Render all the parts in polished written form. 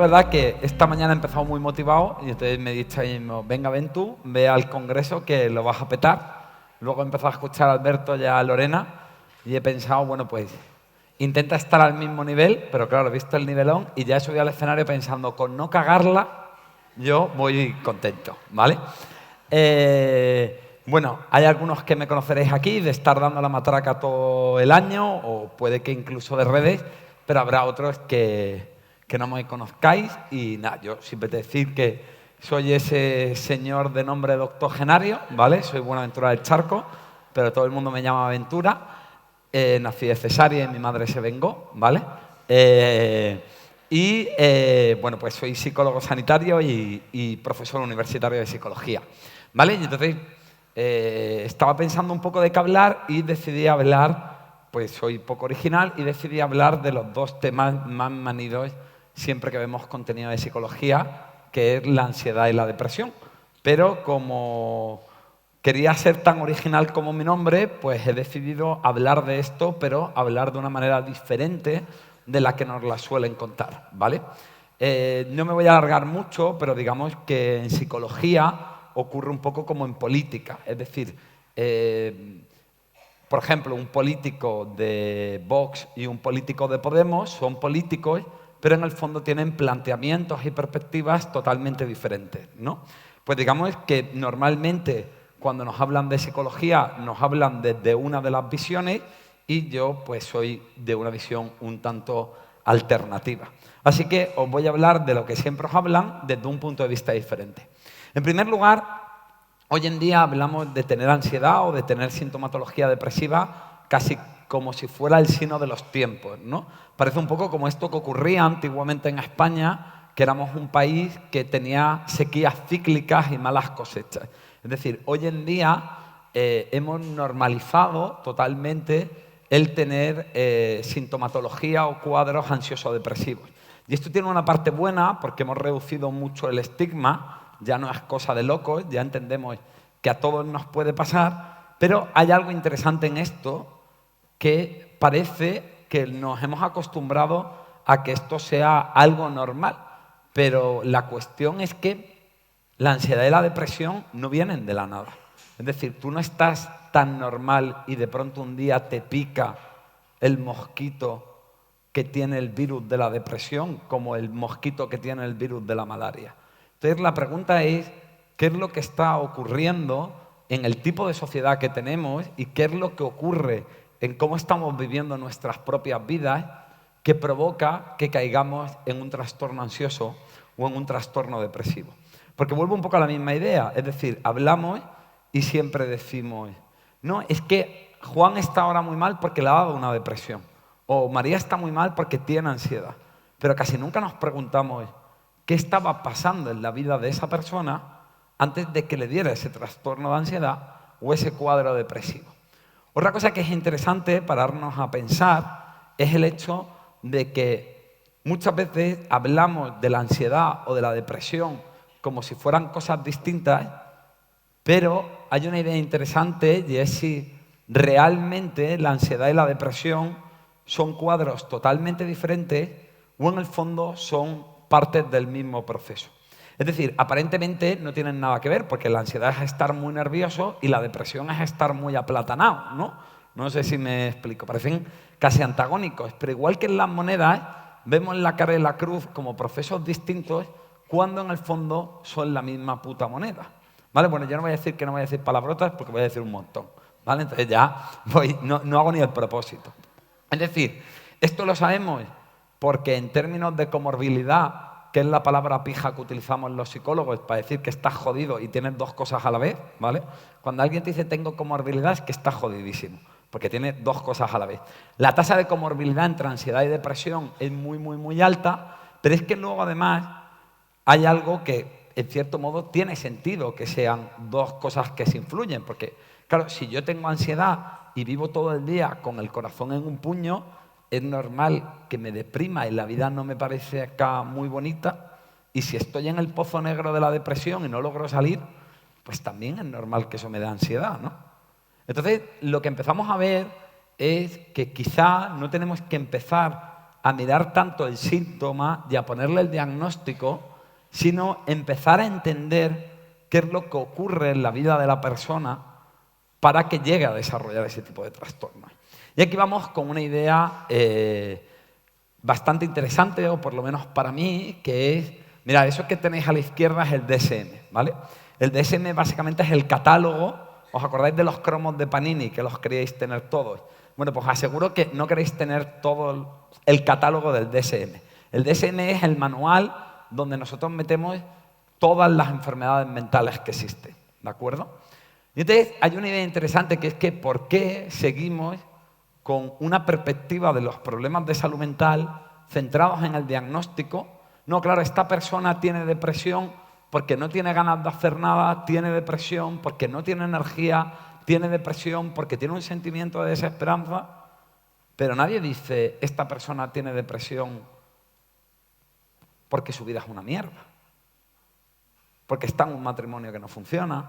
verdad que esta mañana he empezado muy motivado y entonces me he dicho ahí mismo, venga, ven tú, ve al congreso que lo vas a petar. Luego he empezado a escuchar a Alberto y a Lorena y he pensado, bueno, pues intenta estar al mismo nivel, pero claro, he visto el nivelón y ya he subido al escenario pensando, con no cagarla, yo voy contento, ¿vale? Bueno, hay algunos que me conoceréis aquí de estar dando la matraca todo el año o puede que incluso de redes, pero habrá otros que no me conozcáis y nada, yo simplemente decir que soy ese señor de nombre doctogenario, ¿vale? Soy Buenaventura del Charco, pero todo el mundo me llama Aventura. Nací de cesárea y mi madre se vengó, ¿vale? Bueno, pues soy psicólogo sanitario y profesor universitario de psicología, ¿vale? Y entonces estaba pensando un poco de qué hablar y decidí hablar, pues soy poco original, y decidí hablar de los dos temas más manidos siempre que vemos contenido de psicología, que es la ansiedad y la depresión. Pero como quería ser tan original como mi nombre, pues he decidido hablar de esto, pero hablar de una manera diferente de la que nos la suelen contar, ¿vale? No me voy a alargar mucho, pero digamos que en psicología ocurre un poco como en política. Es decir, por ejemplo, un político de Vox y un político de Podemos son políticos, pero en el fondo tienen planteamientos y perspectivas totalmente diferentes, ¿no? Pues digamos que normalmente cuando nos hablan de psicología nos hablan desde una de las visiones y yo pues soy de una visión un tanto alternativa. Así que os voy a hablar de lo que siempre os hablan desde un punto de vista diferente. En primer lugar, hoy en día hablamos de tener ansiedad o de tener sintomatología depresiva casi como si fuera el signo de los tiempos, ¿no? Parece un poco como esto que ocurría antiguamente en España, que éramos un país que tenía sequías cíclicas y malas cosechas. Es decir, hoy en día hemos normalizado totalmente el tener sintomatología o cuadros ansioso-depresivos. Y esto tiene una parte buena porque hemos reducido mucho el estigma, ya no es cosa de locos, ya entendemos que a todos nos puede pasar, pero hay algo interesante en esto que parece que nos hemos acostumbrado a que esto sea algo normal, pero la cuestión es que la ansiedad y la depresión no vienen de la nada. Es decir, tú no estás tan normal y de pronto un día te pica el mosquito que tiene el virus de la depresión como el mosquito que tiene el virus de la malaria. Entonces la pregunta es, ¿qué es lo que está ocurriendo en el tipo de sociedad que tenemos y qué es lo que ocurre en cómo estamos viviendo nuestras propias vidas que provoca que caigamos en un trastorno ansioso o en un trastorno depresivo? Porque vuelvo un poco a la misma idea, es decir, hablamos y siempre decimos, no, es que Juan está ahora muy mal porque le ha dado una depresión, o María está muy mal porque tiene ansiedad, pero casi nunca nos preguntamos qué estaba pasando en la vida de esa persona antes de que le diera ese trastorno de ansiedad o ese cuadro depresivo. Otra cosa que es interesante pararnos a pensar es el hecho de que muchas veces hablamos de la ansiedad o de la depresión como si fueran cosas distintas, pero hay una idea interesante y es si realmente la ansiedad y la depresión son cuadros totalmente diferentes o en el fondo son partes del mismo proceso. Es decir, aparentemente no tienen nada que ver porque la ansiedad es estar muy nervioso y la depresión es estar muy aplatanado, ¿no? No sé si me explico, parecen casi antagónicos, pero igual que en las monedas vemos la cara y la cruz como procesos distintos cuando en el fondo son la misma puta moneda. ¿Vale? Bueno, yo no voy a decir que no voy a decir palabrotas porque voy a decir un montón. ¿Vale? Entonces ya no hago ni el propósito. Es decir, esto lo sabemos porque en términos de comorbilidad, que es la palabra pija que utilizamos los psicólogos para decir que estás jodido y tienes dos cosas a la vez, ¿vale? Cuando alguien te dice tengo comorbilidad es que estás jodidísimo, porque tiene dos cosas a la vez. La tasa de comorbilidad entre ansiedad y depresión es muy, muy, muy alta, pero es que luego además hay algo que, en cierto modo, tiene sentido que sean dos cosas que se influyen. Porque, claro, si yo tengo ansiedad y vivo todo el día con el corazón en un puño, es normal que me deprima y la vida no me parece acá muy bonita. Y si estoy en el pozo negro de la depresión y no logro salir, pues también es normal que eso me dé ansiedad, ¿no? Entonces, lo que empezamos a ver es que quizá no tenemos que empezar a mirar tanto el síntoma y a ponerle el diagnóstico, sino empezar a entender qué es lo que ocurre en la vida de la persona para que llegue a desarrollar ese tipo de trastornos. Y aquí vamos con una idea bastante interesante, o por lo menos para mí, que es, mirad, eso que tenéis a la izquierda es el DSM, ¿vale? El DSM básicamente es el catálogo. ¿Os acordáis de los cromos de Panini, que los queríais tener todos? Bueno, pues aseguro que no queréis tener todo el catálogo del DSM. El DSM es el manual donde nosotros metemos todas las enfermedades mentales que existen, ¿de acuerdo? Y entonces hay una idea interesante, que es que ¿por qué seguimos con una perspectiva de los problemas de salud mental centrados en el diagnóstico? No, claro, esta persona tiene depresión porque no tiene ganas de hacer nada, tiene depresión porque no tiene energía, tiene depresión porque tiene un sentimiento de desesperanza, pero nadie dice, esta persona tiene depresión porque su vida es una mierda, porque está en un matrimonio que no funciona,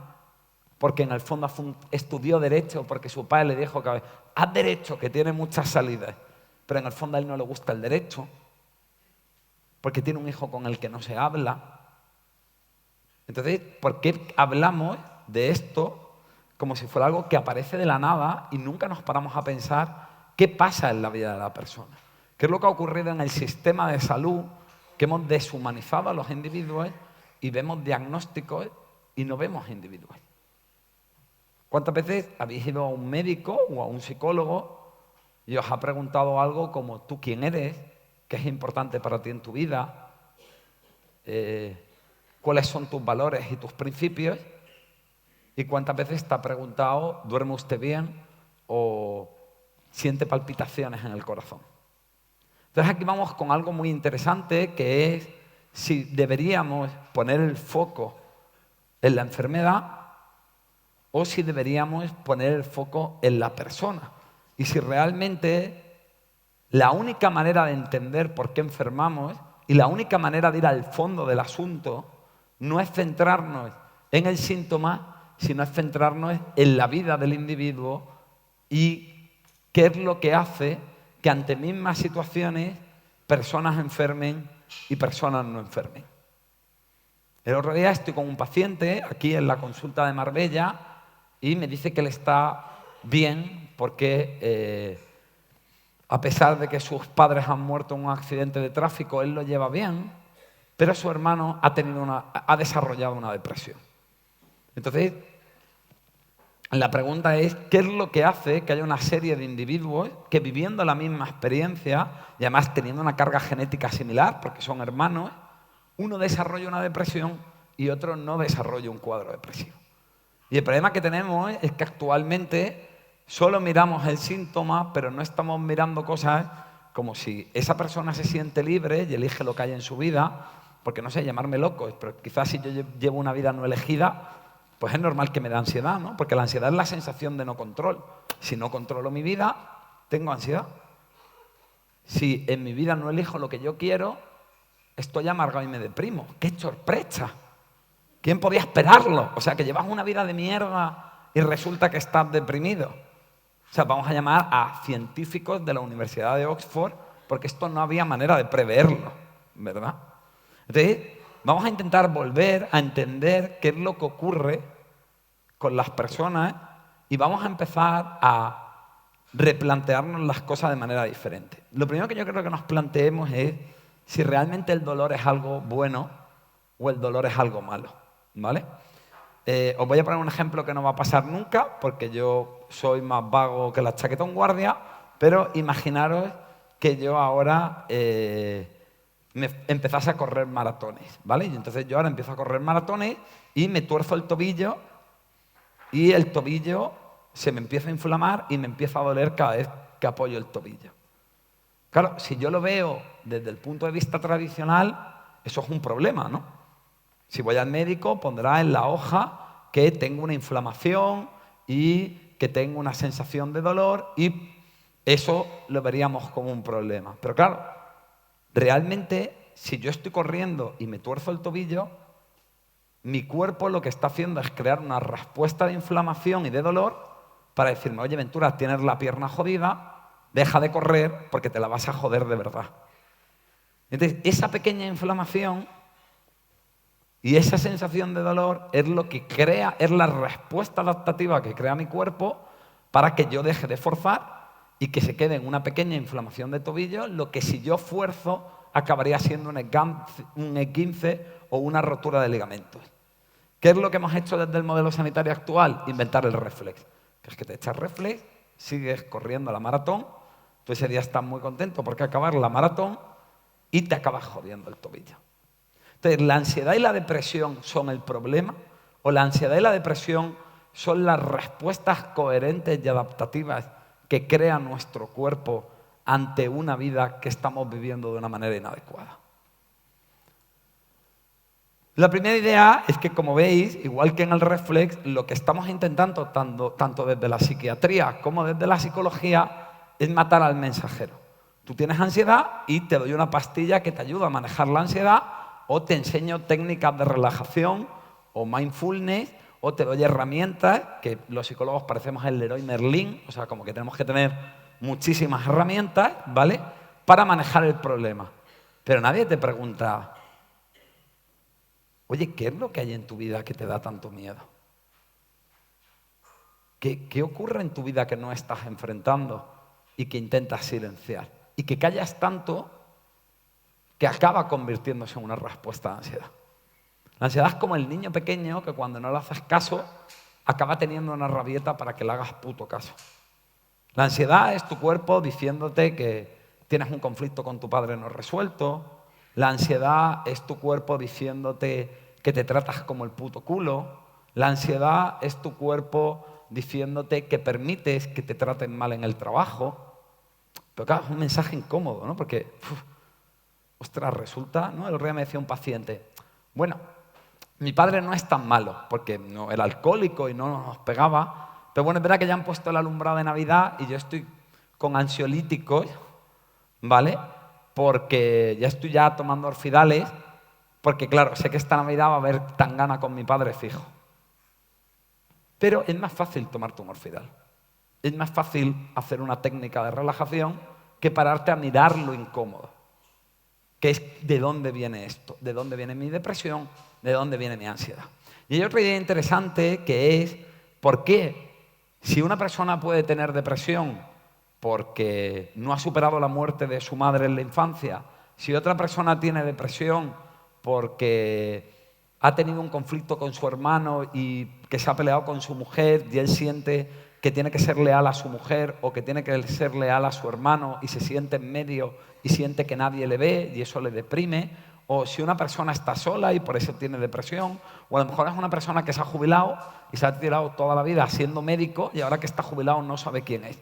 porque en el fondo estudió Derecho porque su padre le dijo que haz Derecho, que tiene muchas salidas, pero en el fondo a él no le gusta el Derecho, porque tiene un hijo con el que no se habla. Entonces, ¿por qué hablamos de esto como si fuera algo que aparece de la nada y nunca nos paramos a pensar qué pasa en la vida de la persona? ¿Qué es lo que ha ocurrido en el sistema de salud, que hemos deshumanizado a los individuos y vemos diagnósticos y no vemos individuos? ¿Cuántas veces habéis ido a un médico o a un psicólogo y os ha preguntado algo como ¿tú quién eres? ¿Qué es importante para ti en tu vida? ¿Cuáles son tus valores y tus principios? ¿Y cuántas veces te ha preguntado ¿duerme usted bien? ¿O siente palpitaciones en el corazón? Entonces aquí vamos con algo muy interesante, que es si deberíamos poner el foco en la enfermedad o si deberíamos poner el foco en la persona. Y si realmente la única manera de entender por qué enfermamos y la única manera de ir al fondo del asunto no es centrarnos en el síntoma, sino es centrarnos en la vida del individuo y qué es lo que hace que ante mismas situaciones personas enfermen y personas no enfermen. El otro día estoy con un paciente aquí en la consulta de Marbella y me dice que él está bien porque a pesar de que sus padres han muerto en un accidente de tráfico, él lo lleva bien, pero su hermano ha desarrollado una depresión. Entonces, la pregunta es, ¿qué es lo que hace que haya una serie de individuos que viviendo la misma experiencia y además teniendo una carga genética similar, porque son hermanos, uno desarrolla una depresión y otro no desarrolla un cuadro depresivo? Y el problema que tenemos es que actualmente solo miramos el síntoma, pero no estamos mirando cosas como si esa persona se siente libre y elige lo que hay en su vida, porque no sé, llamarme loco, pero quizás si yo llevo una vida no elegida, pues es normal que me dé ansiedad, ¿no? Porque la ansiedad es la sensación de no control. Si no controlo mi vida, tengo ansiedad. Si en mi vida no elijo lo que yo quiero, estoy amargado y me deprimo. ¡Qué sorpresa! ¿Quién podía esperarlo? O sea, que llevas una vida de mierda y resulta que estás deprimido. O sea, vamos a llamar a científicos de la Universidad de Oxford, porque esto no había manera de preverlo, ¿verdad? Entonces, vamos a intentar volver a entender qué es lo que ocurre con las personas y vamos a empezar a replantearnos las cosas de manera diferente. Lo primero que yo creo que nos planteemos es si realmente el dolor es algo bueno o el dolor es algo malo, ¿vale? Os voy a poner un ejemplo que no va a pasar nunca, porque yo soy más vago que la chaqueta de un guardia, pero imaginaros que yo ahora me empezase a correr maratones, ¿vale? Y entonces yo ahora empiezo a correr maratones y me tuerzo el tobillo y el tobillo se me empieza a inflamar y me empieza a doler cada vez que apoyo el tobillo. Claro, si yo lo veo desde el punto de vista tradicional, eso es un problema, ¿no? Si voy al médico, pondrá en la hoja que tengo una inflamación y que tengo una sensación de dolor y eso lo veríamos como un problema. Pero claro, realmente, si yo estoy corriendo y me tuerzo el tobillo, mi cuerpo lo que está haciendo es crear una respuesta de inflamación y de dolor para decirme, oye, Ventura, tienes la pierna jodida, deja de correr porque te la vas a joder de verdad. Entonces, esa pequeña inflamación y esa sensación de dolor es lo que crea, es la respuesta adaptativa que crea mi cuerpo para que yo deje de forzar y que se quede en una pequeña inflamación de tobillo, lo que si yo fuerzo acabaría siendo un esguince o una rotura de ligamentos. ¿Qué es lo que hemos hecho desde el modelo sanitario actual? Inventar el reflex. Que es que te echas reflex, sigues corriendo la maratón, tú ese día estás muy contento porque acabar la maratón y te acabas jodiendo el tobillo. Entonces, ¿la ansiedad y la depresión son el problema? ¿O la ansiedad y la depresión son las respuestas coherentes y adaptativas que crea nuestro cuerpo ante una vida que estamos viviendo de una manera inadecuada? La primera idea es que, como veis, igual que en el reflex, lo que estamos intentando, tanto desde la psiquiatría como desde la psicología, es matar al mensajero. Tú tienes ansiedad y te doy una pastilla que te ayuda a manejar la ansiedad, o te enseño técnicas de relajación o mindfulness, o te doy herramientas, que los psicólogos parecemos el Leroy Merlin, o sea, como que tenemos que tener muchísimas herramientas, ¿vale?, para manejar el problema. Pero nadie te pregunta, oye, ¿qué es lo que hay en tu vida que te da tanto miedo? ¿Qué ocurre en tu vida que no estás enfrentando y que intentas silenciar? Y que callas tanto que acaba convirtiéndose en una respuesta de ansiedad. La ansiedad es como el niño pequeño que cuando no le haces caso acaba teniendo una rabieta para que le hagas puto caso. La ansiedad es tu cuerpo diciéndote que tienes un conflicto con tu padre no resuelto. La ansiedad es tu cuerpo diciéndote que te tratas como el puto culo. La ansiedad es tu cuerpo diciéndote que permites que te traten mal en el trabajo. Pero claro, es un mensaje incómodo, ¿no? Porque, ostras, resulta, ¿no? El otro día me decía un paciente, bueno, mi padre no es tan malo, porque no era alcohólico y no nos pegaba, pero bueno, es verdad que ya han puesto el alumbrado de Navidad y yo estoy con ansiolíticos, ¿vale? Porque ya estoy tomando orfidales, porque claro, sé que esta Navidad va a haber tangana con mi padre fijo. Pero es más fácil tomarte un orfidal. Es más fácil hacer una técnica de relajación que pararte a mirar lo incómodo. Que es de dónde viene esto, de dónde viene mi depresión, de dónde viene mi ansiedad. Y hay otra idea interesante que es por qué, si una persona puede tener depresión porque no ha superado la muerte de su madre en la infancia, si otra persona tiene depresión porque ha tenido un conflicto con su hermano y que se ha peleado con su mujer y él siente que tiene que ser leal a su mujer o que tiene que ser leal a su hermano y se siente en medio y siente que nadie le ve y eso le deprime, o si una persona está sola y por eso tiene depresión, o a lo mejor es una persona que se ha jubilado y se ha tirado toda la vida siendo médico y ahora que está jubilado no sabe quién es.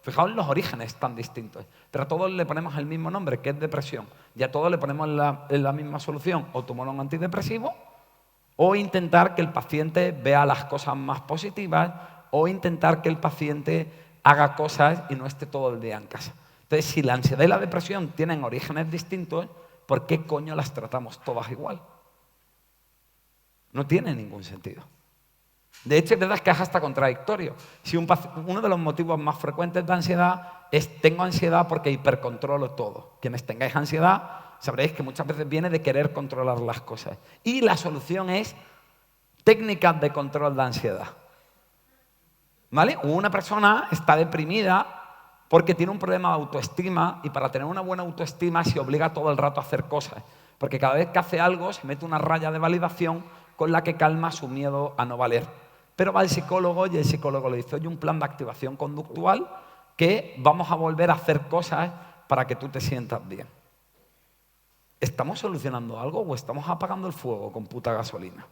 Fijaos en los orígenes tan distintos, pero a todos le ponemos el mismo nombre, que es depresión, y a todos le ponemos la misma solución, o tomar un antidepresivo, o intentar que el paciente vea las cosas más positivas, o intentar que el paciente haga cosas y no esté todo el día en casa. Entonces, si la ansiedad y la depresión tienen orígenes distintos, ¿por qué coño las tratamos todas igual? No tiene ningún sentido. De hecho, es verdad que es hasta contradictorio. Si uno de los motivos más frecuentes de ansiedad es tengo ansiedad porque hipercontrolo todo. Quienes tengáis ansiedad sabréis que muchas veces viene de querer controlar las cosas. Y la solución es técnicas de control de ansiedad. ¿Vale? Una persona está deprimida porque tiene un problema de autoestima y para tener una buena autoestima se obliga todo el rato a hacer cosas. Porque cada vez que hace algo se mete una raya de validación con la que calma su miedo a no valer. Pero va al psicólogo y el psicólogo le dice, oye, un plan de activación conductual que vamos a volver a hacer cosas para que tú te sientas bien. ¿Estamos solucionando algo o estamos apagando el fuego con puta gasolina?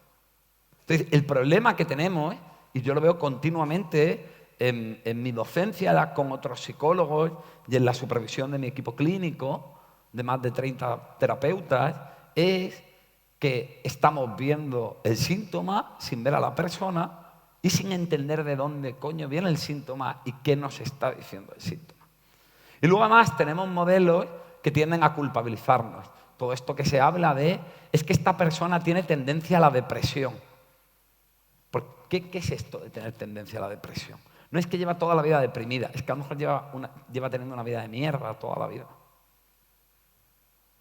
Entonces, el problema que tenemos, y yo lo veo continuamente en mi docencia con otros psicólogos y en la supervisión de mi equipo clínico, de más de 30 terapeutas, es que estamos viendo el síntoma sin ver a la persona y sin entender de dónde coño viene el síntoma y qué nos está diciendo el síntoma. Y luego además tenemos modelos que tienden a culpabilizarnos. Todo esto que se habla de es que esta persona tiene tendencia a la depresión. ¿Qué es esto de tener tendencia a la depresión? No es que lleva toda la vida deprimida, es que a lo mejor lleva teniendo una vida de mierda toda la vida.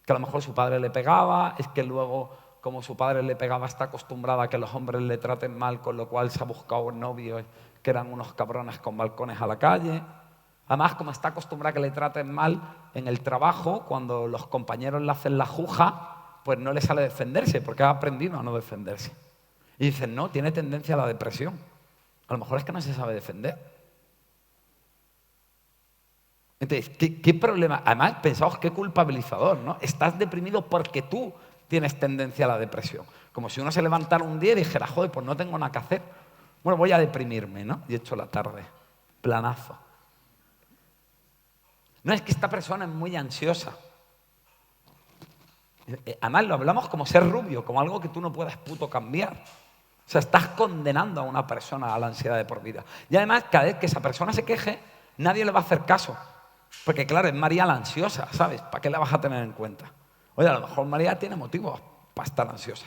que a lo mejor su padre le pegaba, es que luego, como su padre le pegaba, está acostumbrada a que los hombres le traten mal, con lo cual se ha buscado novios que eran unos cabrones con balcones a la calle. Además, como está acostumbrada a que le traten mal en el trabajo, cuando los compañeros le hacen la juja, pues no le sale defenderse, porque ha aprendido a no defenderse. Y dicen, no, tiene tendencia a la depresión. A lo mejor es que no se sabe defender. Entonces, ¿qué problema? Además, pensaos qué culpabilizador, ¿no? Estás deprimido porque tú tienes tendencia a la depresión. Como si uno se levantara un día y dijera, joder, pues no tengo nada que hacer. Bueno, voy a deprimirme, ¿no? Y echo la tarde. Planazo. No, es que esta persona es muy ansiosa. Además, lo hablamos como ser rubio, como algo que tú no puedes puto cambiar. O sea, estás condenando a una persona a la ansiedad de por vida. Y además, cada vez que esa persona se queje, nadie le va a hacer caso. Porque claro, es María la ansiosa, ¿sabes? ¿Para qué la vas a tener en cuenta? Oye, a lo mejor María tiene motivos para estar ansiosa.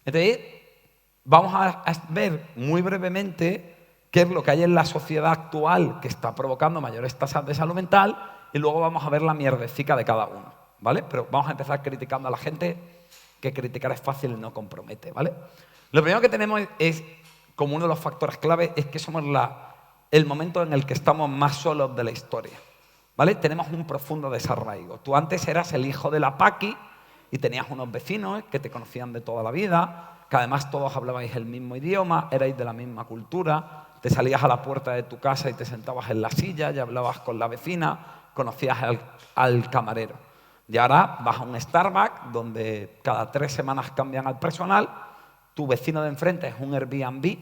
Entonces, vamos a ver muy brevemente qué es lo que hay en la sociedad actual que está provocando mayores tasas de salud mental y luego vamos a ver la mierdecica de cada uno, ¿vale? Pero vamos a empezar criticando a la gente, que criticar es fácil y no compromete, ¿vale? Lo primero que tenemos es, como uno de los factores clave, es que somos el momento en el que estamos más solos de la historia, ¿vale? Tenemos un profundo desarraigo. Tú antes eras el hijo de la Paqui y tenías unos vecinos que te conocían de toda la vida, que además todos hablabais el mismo idioma, erais de la misma cultura, te salías a la puerta de tu casa y te sentabas en la silla y hablabas con la vecina, conocías al camarero. Y ahora vas a un Starbucks donde cada 3 semanas cambian al personal, tu vecino de enfrente es un Airbnb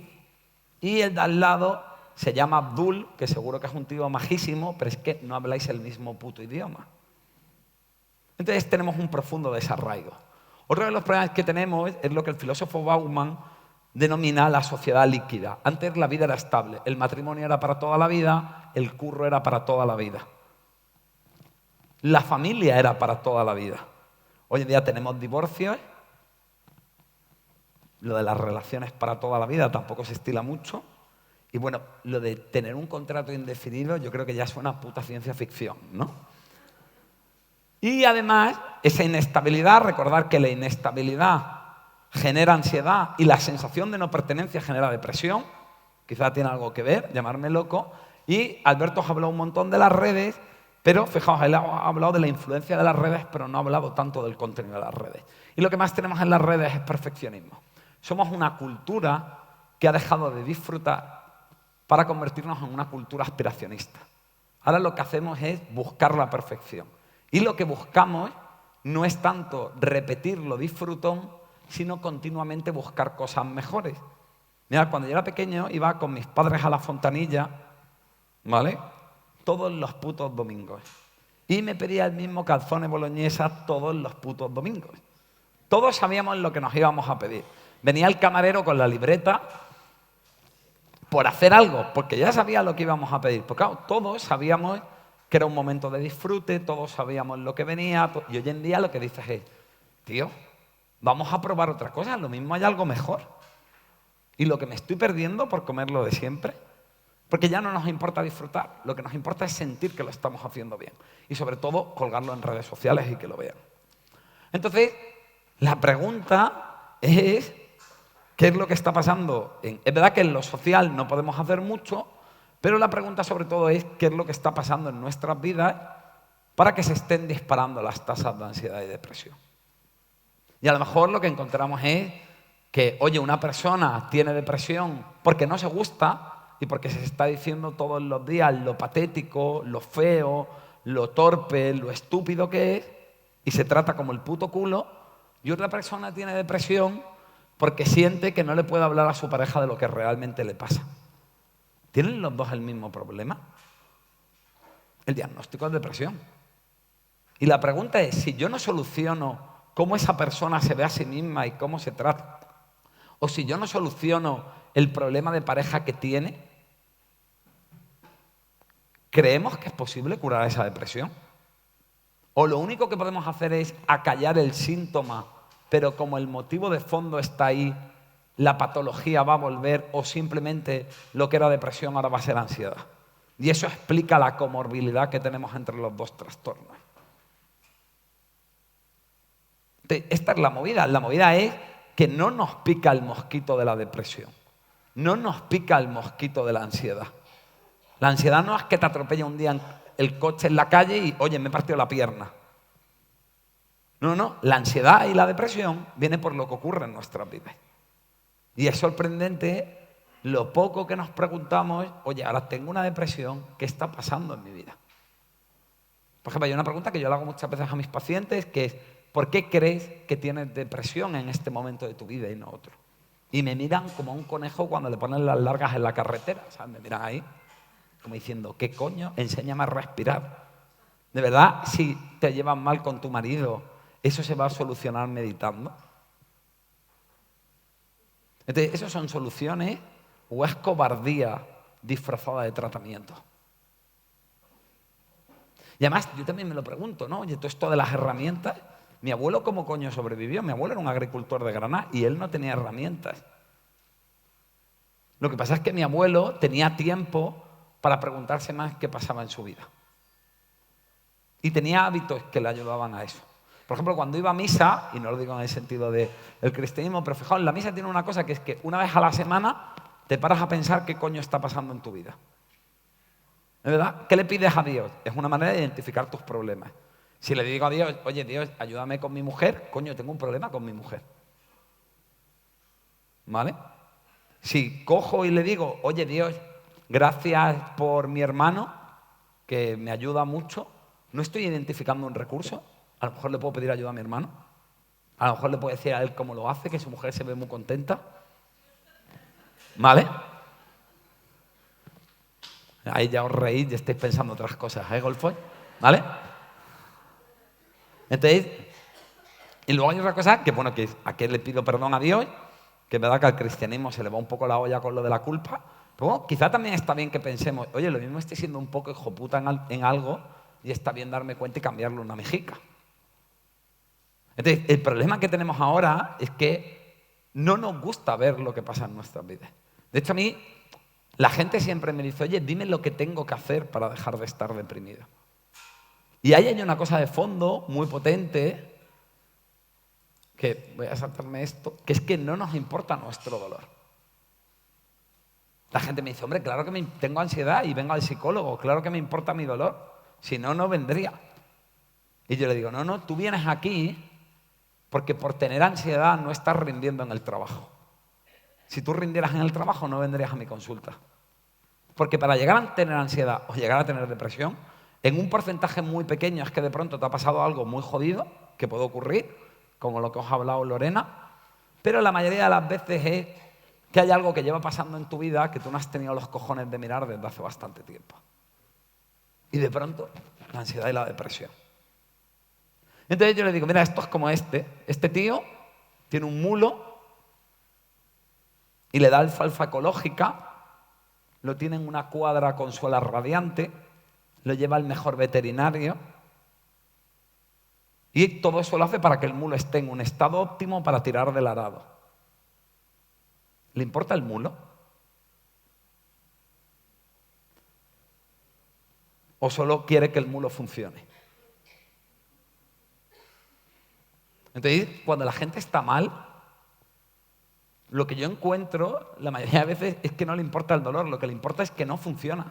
y el de al lado se llama Abdul, que seguro que es un tío majísimo, pero es que no habláis el mismo puto idioma. Entonces tenemos un profundo desarraigo. Otro de los problemas que tenemos es lo que el filósofo Bauman denomina la sociedad líquida. Antes la vida era estable, el matrimonio era para toda la vida, el curro era para toda la vida. La familia era para toda la vida. Hoy en día tenemos divorcios, lo de las relaciones para toda la vida tampoco se estila mucho. Y bueno, lo de tener un contrato indefinido yo creo que ya suena a puta ciencia ficción, ¿no? Y además, esa inestabilidad, recordar que la inestabilidad genera ansiedad y la sensación de no pertenencia genera depresión, quizá tiene algo que ver, llamarme loco. Y Alberto ha hablado un montón de las redes, pero fijaos, él ha hablado de la influencia de las redes, pero no ha hablado tanto del contenido de las redes. Y lo que más tenemos en las redes es perfeccionismo. Somos una cultura que ha dejado de disfrutar para convertirnos en una cultura aspiracionista. Ahora lo que hacemos es buscar la perfección. Y lo que buscamos no es tanto repetir lo disfrutón, sino continuamente buscar cosas mejores. Mira, cuando yo era pequeño iba con mis padres a la Fontanilla, ¿vale? Todos los putos domingos. Y me pedía el mismo calzone boloñesa todos los putos domingos. Todos sabíamos lo que nos íbamos a pedir. Venía el camarero con la libreta por hacer algo, porque ya sabía lo que íbamos a pedir. Porque claro, todos sabíamos que era un momento de disfrute, todos sabíamos lo que venía. Y hoy en día lo que dices es, tío, vamos a probar otra cosa, lo mismo hay algo mejor. Y lo que me estoy perdiendo por comer lo de siempre, porque ya no nos importa disfrutar, lo que nos importa es sentir que lo estamos haciendo bien. Y sobre todo, colgarlo en redes sociales y que lo vean. Entonces, la pregunta es, ¿qué es lo que está pasando? Es verdad que en lo social no podemos hacer mucho, pero la pregunta sobre todo es, ¿qué es lo que está pasando en nuestras vidas para que se estén disparando las tasas de ansiedad y depresión? Y a lo mejor lo que encontramos es que, oye, una persona tiene depresión porque no se gusta y porque se está diciendo todos los días lo patético, lo feo, lo torpe, lo estúpido que es, y se trata como el puto culo, y otra persona tiene depresión porque siente que no le puede hablar a su pareja de lo que realmente le pasa. ¿Tienen los dos el mismo problema? El diagnóstico es depresión. Y la pregunta es, si yo no soluciono cómo esa persona se ve a sí misma y cómo se trata, o si yo no soluciono el problema de pareja que tiene, ¿creemos que es posible curar esa depresión? ¿O lo único que podemos hacer es acallar el síntoma, pero como el motivo de fondo está ahí, la patología va a volver, o simplemente lo que era depresión ahora va a ser ansiedad? Y eso explica la comorbilidad que tenemos entre los dos trastornos. Esta es la movida. La movida es que no nos pica el mosquito de la depresión. No nos pica el mosquito de la ansiedad. La ansiedad no es que te atropelle un día el coche en la calle y, oye, me he partido la pierna. No. La ansiedad y la depresión viene por lo que ocurre en nuestras vidas. Y es sorprendente lo poco que nos preguntamos, oye, ahora tengo una depresión, ¿qué está pasando en mi vida? Por ejemplo, hay una pregunta que yo le hago muchas veces a mis pacientes, que es, ¿por qué crees que tienes depresión en este momento de tu vida y no otro? Y me miran como un conejo cuando le ponen las largas en la carretera, ¿sabes? Me miran ahí, como diciendo, ¿qué coño? Enséñame a respirar. De verdad, si te llevas mal con tu marido, ¿eso se va a solucionar meditando? Entonces, ¿eso son soluciones o es cobardía disfrazada de tratamiento? Y además, yo también me lo pregunto, ¿no? Oye, todo esto de las herramientas, ¿mi abuelo cómo coño sobrevivió? Mi abuelo era un agricultor de Granada y él no tenía herramientas. Lo que pasa es que mi abuelo tenía tiempo para preguntarse más qué pasaba en su vida. Y tenía hábitos que le ayudaban a eso. Por ejemplo, cuando iba a misa, y no lo digo en el sentido del cristianismo, pero fijaos, la misa tiene una cosa que es que una vez a la semana te paras a pensar qué coño está pasando en tu vida. ¿Es verdad? ¿Qué le pides a Dios? Es una manera de identificar tus problemas. Si le digo a Dios, oye Dios, ayúdame con mi mujer, coño, tengo un problema con mi mujer. ¿Vale? Si cojo y le digo, oye Dios, gracias por mi hermano, que me ayuda mucho, no estoy identificando un recurso. A lo mejor le puedo pedir ayuda a mi hermano. A lo mejor le puedo decir a él cómo lo hace, que su mujer se ve muy contenta. ¿Vale? Ahí ya os reís y estáis pensando otras cosas, ¿eh, Golfoy? ¿Vale? Entonces, y luego hay otra cosa que, bueno, que a qué le pido perdón a Dios, que es verdad que al cristianismo se le va un poco la olla con lo de la culpa, pero bueno, quizá también está bien que pensemos, oye, lo mismo estoy siendo un poco hijoputa en algo y está bien darme cuenta y cambiarle una mejica. Entonces, el problema que tenemos ahora es que no nos gusta ver lo que pasa en nuestras vidas. De hecho, a mí, la gente siempre me dice, oye, dime lo que tengo que hacer para dejar de estar deprimido. Y ahí hay una cosa de fondo muy potente, que voy a saltarme esto, que es que no nos importa nuestro dolor. La gente me dice, hombre, claro que tengo ansiedad y vengo al psicólogo, claro que me importa mi dolor, si no, no vendría. Y yo le digo, no, tú vienes aquí porque por tener ansiedad no estás rindiendo en el trabajo. Si tú rindieras en el trabajo no vendrías a mi consulta. Porque para llegar a tener ansiedad o llegar a tener depresión, en un porcentaje muy pequeño es que de pronto te ha pasado algo muy jodido, que puede ocurrir, como lo que os ha hablado Lorena, pero la mayoría de las veces es que hay algo que lleva pasando en tu vida que tú no has tenido los cojones de mirar desde hace bastante tiempo. Y de pronto, la ansiedad y la depresión. Entonces yo le digo, mira, esto es como este tío tiene un mulo y le da alfalfa ecológica, lo tiene en una cuadra con suela radiante, lo lleva al mejor veterinario y todo eso lo hace para que el mulo esté en un estado óptimo para tirar del arado. ¿Le importa el mulo? ¿O solo quiere que el mulo funcione? Entonces, cuando la gente está mal, lo que yo encuentro la mayoría de veces es que no le importa el dolor, lo que le importa es que no funciona.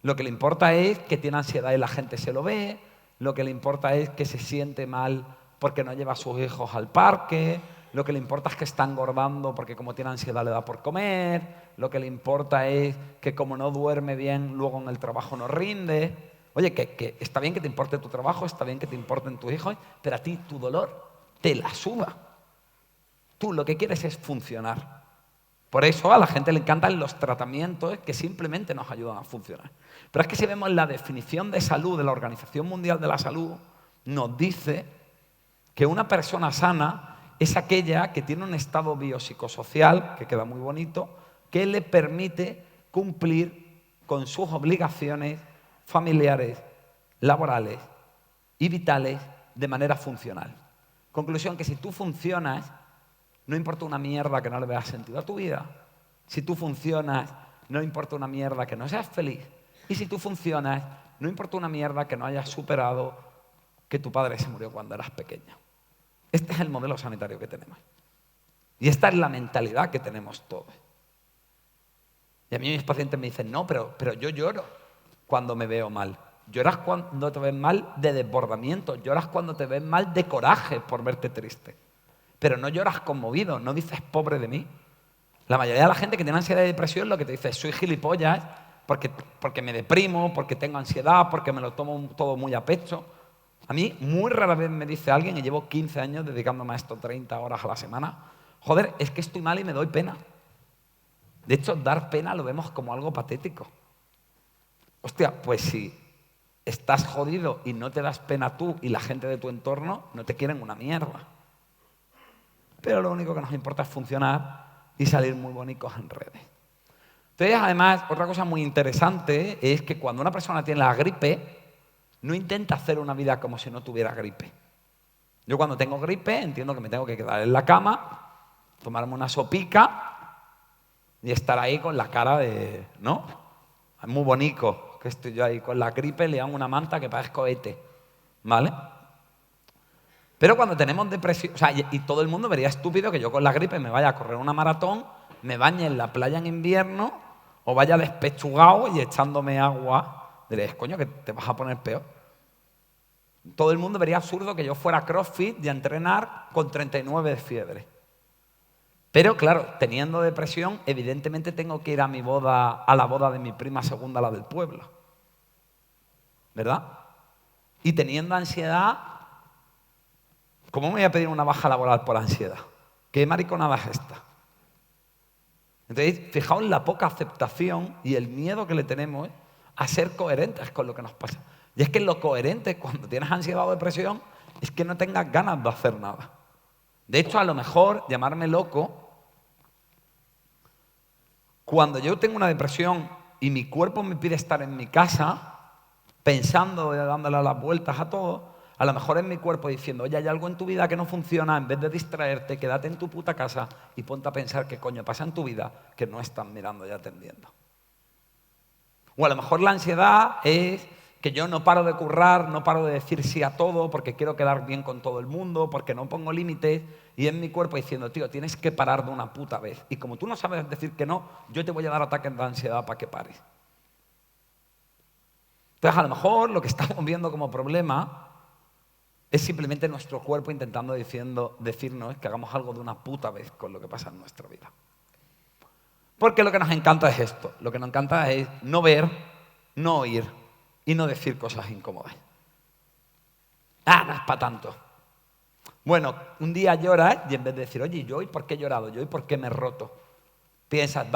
Lo que le importa es que tiene ansiedad y la gente se lo ve, lo que le importa es que se siente mal porque no lleva a sus hijos al parque, lo que le importa es que está engordando porque como tiene ansiedad le da por comer, lo que le importa es que como no duerme bien luego en el trabajo no rinde. Oye, que está bien que te importe tu trabajo, está bien que te importen tus hijos, pero a ti tu dolor te la suda. Tú lo que quieres es funcionar. Por eso a la gente le encantan los tratamientos que simplemente nos ayudan a funcionar. Pero es que si vemos la definición de salud de la Organización Mundial de la Salud, nos dice que una persona sana es aquella que tiene un estado biopsicosocial, que queda muy bonito, que le permite cumplir con sus obligaciones familiares, laborales y vitales de manera funcional. Conclusión, que si tú funcionas, no importa una mierda que no le veas sentido a tu vida. Si tú funcionas, no importa una mierda que no seas feliz. Y si tú funcionas, no importa una mierda que no hayas superado que tu padre se murió cuando eras pequeño. Este es el modelo sanitario que tenemos. Y esta es la mentalidad que tenemos todos. Y a mí mis pacientes me dicen, no, pero yo lloro cuando me veo mal. Lloras cuando te ves mal de desbordamiento, lloras cuando te ves mal de coraje por verte triste. Pero no lloras conmovido, no dices pobre de mí. La mayoría de la gente que tiene ansiedad y depresión lo que te dice es soy gilipollas porque me deprimo, porque tengo ansiedad, porque me lo tomo todo muy a pecho. A mí muy rara vez me dice alguien, y llevo 15 años dedicándome a esto 30 horas a la semana, joder, es que estoy mal y me doy pena. De hecho, dar pena lo vemos como algo patético. Hostia, pues si estás jodido y no te das pena tú y la gente de tu entorno, no te quieren una mierda. Pero lo único que nos importa es funcionar y salir muy bonitos en redes. Entonces, además, otra cosa muy interesante es que cuando una persona tiene la gripe, no intenta hacer una vida como si no tuviera gripe. Yo cuando tengo gripe entiendo que me tengo que quedar en la cama, tomarme una sopica y estar ahí con la cara de... ¿no? Es muy bonito que estoy yo ahí con la gripe, le dan una manta que parezco ET. ¿Vale? Pero cuando tenemos depresión... O sea, y todo el mundo vería estúpido que yo con la gripe me vaya a correr una maratón, me bañe en la playa en invierno o vaya despechugado y echándome agua. Diréis, coño, que te vas a poner peor. Todo el mundo vería absurdo que yo fuera a CrossFit y a entrenar con 39 de fiebre. Pero claro, teniendo depresión, evidentemente tengo que ir a mi boda, a la boda de mi prima segunda, la del pueblo. ¿Verdad? Y teniendo ansiedad, ¿cómo me voy a pedir una baja laboral por ansiedad? ¿Qué mariconada es esta? Entonces, fijaos la poca aceptación y el miedo que le tenemos a ser coherentes con lo que nos pasa. Y es que lo coherente cuando tienes ansiedad o depresión es que no tengas ganas de hacer nada. De hecho, a lo mejor llamarme loco, cuando yo tengo una depresión y mi cuerpo me pide estar en mi casa, pensando y dándole las vueltas a todo, a lo mejor es mi cuerpo diciendo, oye, hay algo en tu vida que no funciona, en vez de distraerte, quédate en tu puta casa y ponte a pensar qué coño pasa en tu vida que no están mirando y atendiendo. O a lo mejor la ansiedad es que yo no paro de currar, no paro de decir sí a todo porque quiero quedar bien con todo el mundo, porque no pongo límites y es mi cuerpo diciendo, tío, tienes que parar de una puta vez. Y como tú no sabes decir que no, yo te voy a dar ataques de ansiedad para que pares. Entonces, a lo mejor lo que estamos viendo como problema es simplemente nuestro cuerpo intentando decirnos que hagamos algo de una puta vez con lo que pasa en nuestra vida. Porque lo que nos encanta es esto. Lo que nos encanta es no ver, no oír y no decir cosas incómodas. Ah, no es para tanto. Bueno, un día lloras y en vez de decir, oye, ¿yo hoy por qué he llorado? ¿Yo hoy por qué me he roto? Piensas,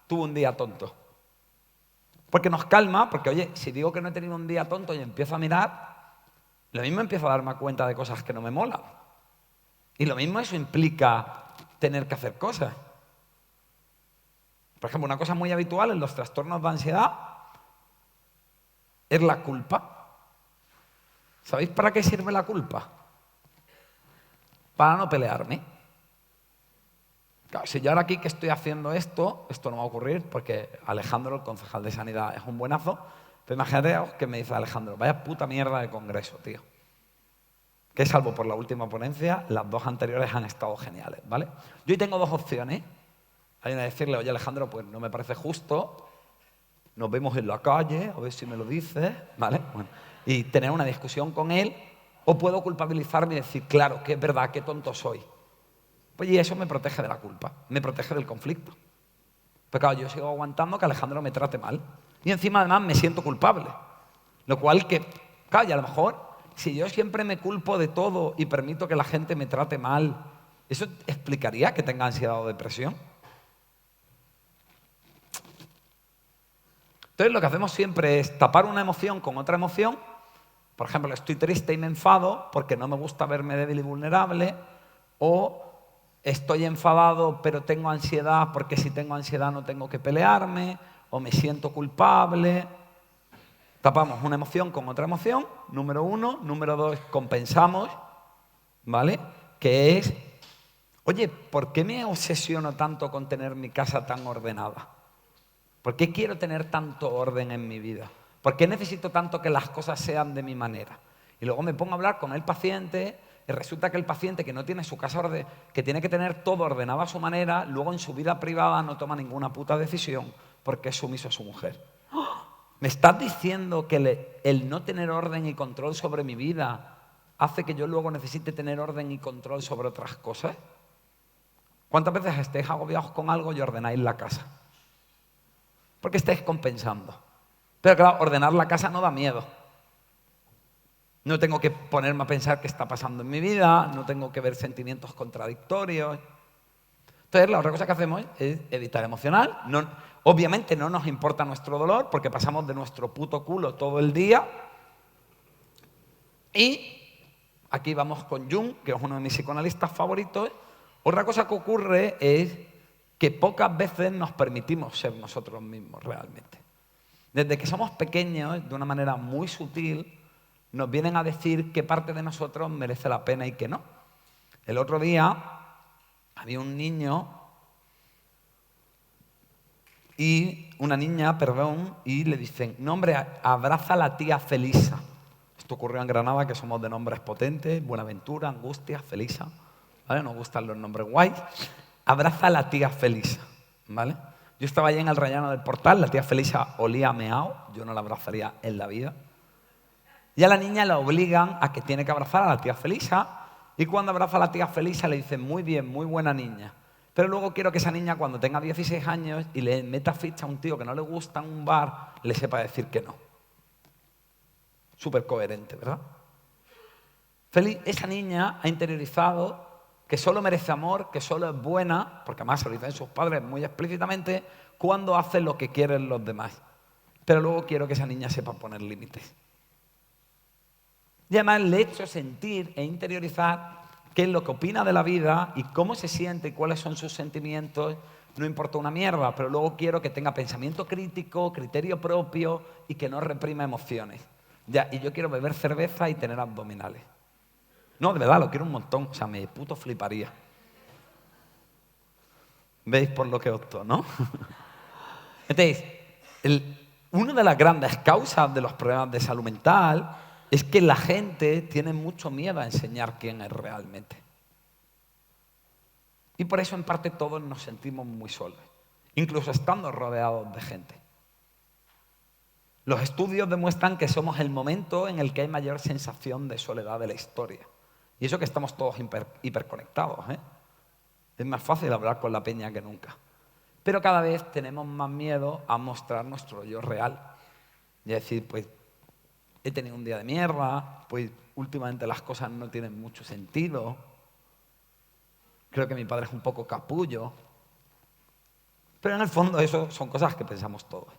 tuve un día tonto. Porque nos calma, porque oye, si digo que no he tenido un día tonto y empiezo a mirar, lo mismo empiezo a darme cuenta de cosas que no me molan. Y lo mismo eso implica tener que hacer cosas. Por ejemplo, una cosa muy habitual en los trastornos de ansiedad es la culpa. ¿Sabéis para qué sirve la culpa? Para no pelearme. Claro, si yo ahora aquí que estoy haciendo esto no va a ocurrir porque Alejandro, el concejal de Sanidad, es un buenazo. Pero imagínate que me dice Alejandro, vaya puta mierda de congreso, tío. Que salvo por la última ponencia, las dos anteriores han estado geniales, ¿vale? Yo hoy tengo dos opciones. Hay una de decirle, oye Alejandro, pues no me parece justo, nos vemos en la calle, a ver si me lo dices, ¿vale? Bueno, y tener una discusión con él, o puedo culpabilizarme y decir, claro, que es verdad, qué tonto soy. Pues y eso me protege de la culpa, me protege del conflicto. Pero claro, yo sigo aguantando que Alejandro me trate mal. Y encima además me siento culpable. Lo cual que, claro, y a lo mejor, si yo siempre me culpo de todo y permito que la gente me trate mal, ¿eso explicaría que tenga ansiedad o depresión? Entonces lo que hacemos siempre es tapar una emoción con otra emoción. Por ejemplo, estoy triste y me enfado porque no me gusta verme débil y vulnerable. O estoy enfadado pero tengo ansiedad porque si tengo ansiedad no tengo que pelearme. O me siento culpable. Tapamos una emoción con otra emoción, número uno. Número dos, compensamos, ¿vale? Que es, oye, ¿por qué me obsesiono tanto con tener mi casa tan ordenada? ¿Por qué quiero tener tanto orden en mi vida? ¿Por qué necesito tanto que las cosas sean de mi manera? Y luego me pongo a hablar con el paciente Y resulta que el paciente que no tiene su casa que tiene que tener todo ordenado a su manera, luego en su vida privada no toma ninguna puta decisión porque es sumiso a su mujer. ¿Me estás diciendo que el no tener orden y control sobre mi vida hace que yo luego necesite tener orden y control sobre otras cosas? ¿Cuántas veces estéis agobiados con algo y ordenáis la casa? Porque estáis compensando. Pero claro, ordenar la casa no da miedo. No tengo que ponerme a pensar qué está pasando en mi vida, no tengo que ver sentimientos contradictorios. Entonces, la otra cosa que hacemos es evitar emocional. Obviamente no nos importa nuestro dolor porque pasamos de nuestro puto culo todo el día. Y aquí vamos con Jung, que es uno de mis psicoanalistas favoritos. Otra cosa que ocurre es que pocas veces nos permitimos ser nosotros mismos realmente. Desde que somos pequeños, de una manera muy sutil, nos vienen a decir qué parte de nosotros merece la pena y qué no. El otro día había un niño y una niña, perdón, y le dicen, no hombre, abraza a la tía Felisa. Esto ocurrió en Granada, que somos de nombres potentes, Buenaventura, Angustia, Felisa, ¿vale? Nos gustan los nombres guays. Abraza a la tía Felisa, ¿vale? Yo estaba allí en el rellano del Portal, la tía Felisa olía a meao, yo no la abrazaría en la vida. Y a la niña la obligan a que tiene que abrazar a la tía Felisa, y cuando abraza a la tía Felisa le dicen, muy bien, muy buena niña. Pero luego quiero que esa niña, cuando tenga 16 años y le meta ficha a un tío que no le gusta en un bar, le sepa decir que no. Súper coherente, ¿verdad? Esa niña ha interiorizado que solo merece amor, que solo es buena, porque además se lo dicen sus padres muy explícitamente, cuando hace lo que quieren los demás. Pero luego quiero que esa niña sepa poner límites. Y además le he hecho sentir e interiorizar qué es lo que opina de la vida y cómo se siente y cuáles son sus sentimientos. No importa una mierda, pero luego quiero que tenga pensamiento crítico, criterio propio y que no reprima emociones. Ya, y yo quiero beber cerveza y tener abdominales. No, de verdad, lo quiero un montón. O sea, me puto fliparía. ¿Veis por lo que opto, no? Entonces, una de las grandes causas de los problemas de salud mental es que la gente tiene mucho miedo a enseñar quién es realmente. Y por eso, en parte, todos nos sentimos muy solos, incluso estando rodeados de gente. Los estudios demuestran que somos el momento en el que hay mayor sensación de soledad de la historia. Y eso que estamos todos hiperconectados, ¿eh? Es más fácil hablar con la peña que nunca. Pero cada vez tenemos más miedo a mostrar nuestro yo real. Y decir, pues, he tenido un día de mierda, pues últimamente las cosas no tienen mucho sentido. Creo que mi padre es un poco capullo. Pero en el fondo eso son cosas que pensamos todos.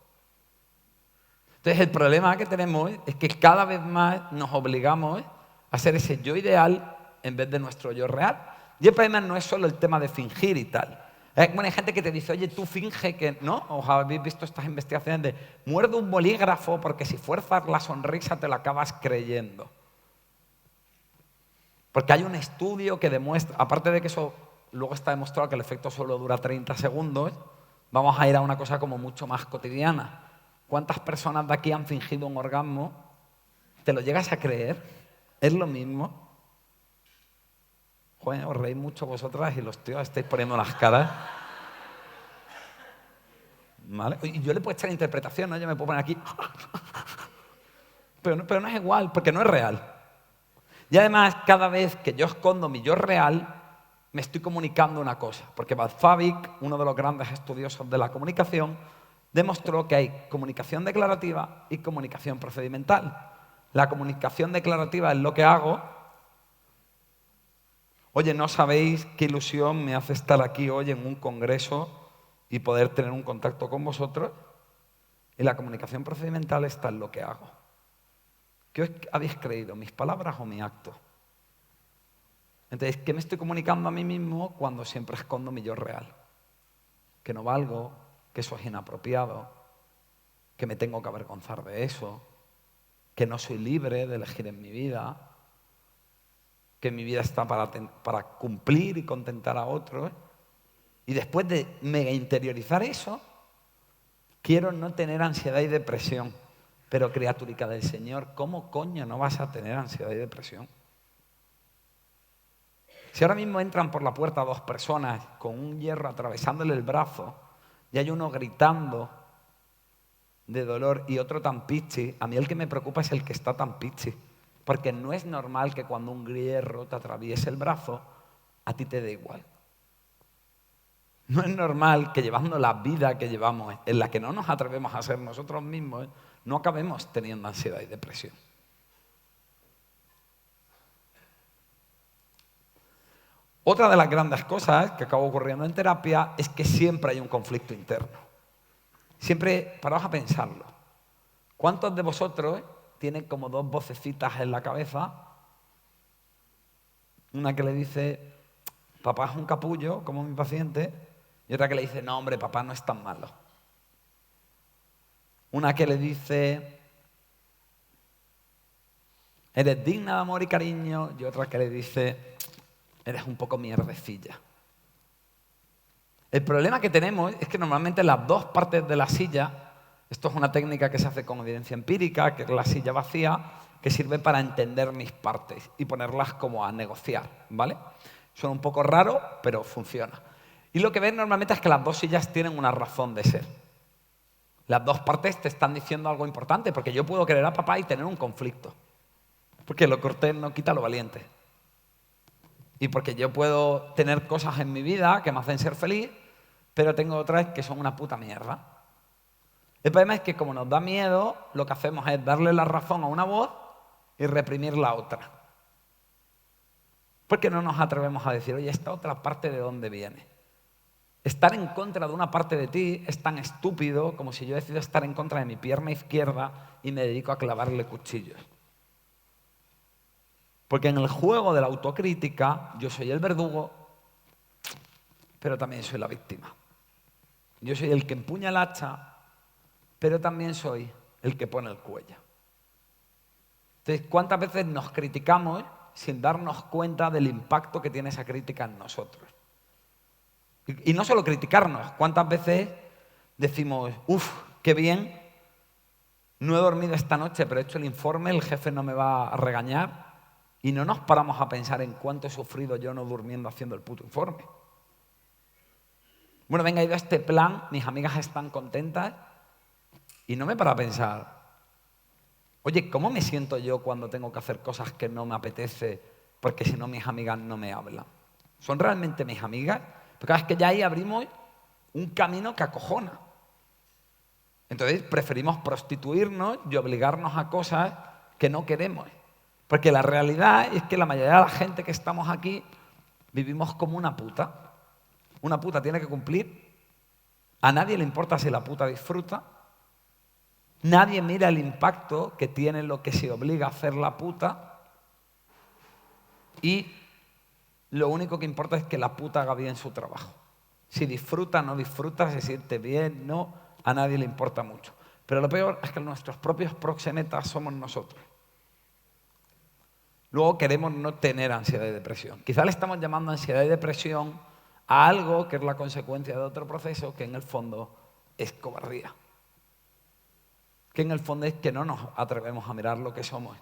Entonces el problema que tenemos es que cada vez más nos obligamos a ser ese yo ideal en vez de nuestro yo real. Y el problema no es solo el tema de fingir y tal. Bueno, hay gente que te dice, oye, tú finge que, ¿no? Os habéis visto estas investigaciones de muerde un bolígrafo porque si fuerzas la sonrisa te la acabas creyendo. Porque hay un estudio que demuestra, aparte de que eso luego está demostrado que el efecto solo dura 30 segundos, vamos a ir a una cosa como mucho más cotidiana. ¿Cuántas personas de aquí han fingido un orgasmo? ¿Te lo llegas a creer? ¿Es lo mismo? Joder, os reís mucho vosotras y los tíos estáis poniendo las caras. ¿Vale? Y yo le puedo echar interpretación, ¿no? Yo me puedo poner aquí. Pero no es igual, porque no es real. Y además, cada vez que yo escondo mi yo real, me estoy comunicando una cosa. Porque Václavic, uno de los grandes estudiosos de la comunicación, demostró que hay comunicación declarativa y comunicación procedimental. La comunicación declarativa es lo que hago. Oye, ¿no sabéis qué ilusión me hace estar aquí hoy en un congreso y poder tener un contacto con vosotros? Y la comunicación procedimental está en lo que hago. ¿Qué os habéis creído? ¿Mis palabras o mi acto? Entonces, ¿qué me estoy comunicando a mí mismo cuando siempre escondo mi yo real? Que no valgo, que eso es inapropiado, que me tengo que avergonzar de eso, que no soy libre de elegir en mi vida, que mi vida está para cumplir y contentar a otros. Y después de mega interiorizar eso, quiero no tener ansiedad y depresión. Pero criaturica del Señor, ¿cómo coño no vas a tener ansiedad y depresión? Si ahora mismo entran por la puerta 2 personas con un hierro atravesándole el brazo y hay uno gritando de dolor y otro tan pichi, a mí el que me preocupa es el que está tan pichi. Porque no es normal que cuando un hierro te atraviese el brazo, a ti te dé igual. No es normal que llevando la vida que llevamos, en la que no nos atrevemos a ser nosotros mismos, no acabemos teniendo ansiedad y depresión. Otra de las grandes cosas que acaba ocurriendo en terapia es que siempre hay un conflicto interno. Siempre, paraos a pensarlo. ¿Cuántos de vosotros tienen como 2 vocecitas en la cabeza? Una que le dice, papá es un capullo, como mi paciente, y otra que le dice, no, hombre, papá no es tan malo. Una que le dice, eres digna de amor y cariño, y otra que le dice, eres un poco mierdecilla. El problema que tenemos es que normalmente las 2 partes de la silla, esto es una técnica que se hace con evidencia empírica, que es la silla vacía, que sirve para entender mis partes y ponerlas como a negociar, ¿vale? Suena un poco raro, pero funciona. Y lo que ves normalmente es que las 2 sillas tienen una razón de ser. Las 2 partes te están diciendo algo importante, porque yo puedo querer a papá y tener un conflicto. Porque lo cortés no quita lo valiente. Y porque yo puedo tener cosas en mi vida que me hacen ser feliz, pero tengo otras que son una puta mierda. El problema es que como nos da miedo, lo que hacemos es darle la razón a una voz y reprimir la otra. Porque no nos atrevemos a decir, oye, esta otra parte ¿de dónde viene? Estar en contra de una parte de ti es tan estúpido como si yo decido estar en contra de mi pierna izquierda y me dedico a clavarle cuchillos. Porque en el juego de la autocrítica yo soy el verdugo, pero también soy la víctima. Yo soy el que empuña el hacha, pero también soy el que pone el cuello. Entonces, ¿cuántas veces nos criticamos sin darnos cuenta del impacto que tiene esa crítica en nosotros? Y no solo criticarnos, ¿cuántas veces decimos, uff, qué bien, no he dormido esta noche, pero he hecho el informe, el jefe no me va a regañar? Y no nos paramos a pensar en cuánto he sufrido yo no durmiendo haciendo el puto informe. Bueno, venga, he ido a este plan, mis amigas están contentas y no me paro a pensar, oye, ¿cómo me siento yo cuando tengo que hacer cosas que no me apetece porque si no mis amigas no me hablan? ¿Son realmente mis amigas? Porque es que ya ahí abrimos un camino que acojona. Entonces preferimos prostituirnos y obligarnos a cosas que no queremos. Porque la realidad es que la mayoría de la gente que estamos aquí vivimos como una puta. Una puta tiene que cumplir. A nadie le importa si la puta disfruta. Nadie mira el impacto que tiene lo que se obliga a hacer la puta. Y lo único que importa es que la puta haga bien su trabajo. Si disfruta, no disfruta, se siente bien, no, a nadie le importa mucho. Pero lo peor es que nuestros propios proxenetas somos nosotros. Luego queremos no tener ansiedad y depresión. Quizá le estamos llamando ansiedad y depresión a algo que es la consecuencia de otro proceso que en el fondo es cobardía. Que en el fondo es que no nos atrevemos a mirar lo que somos.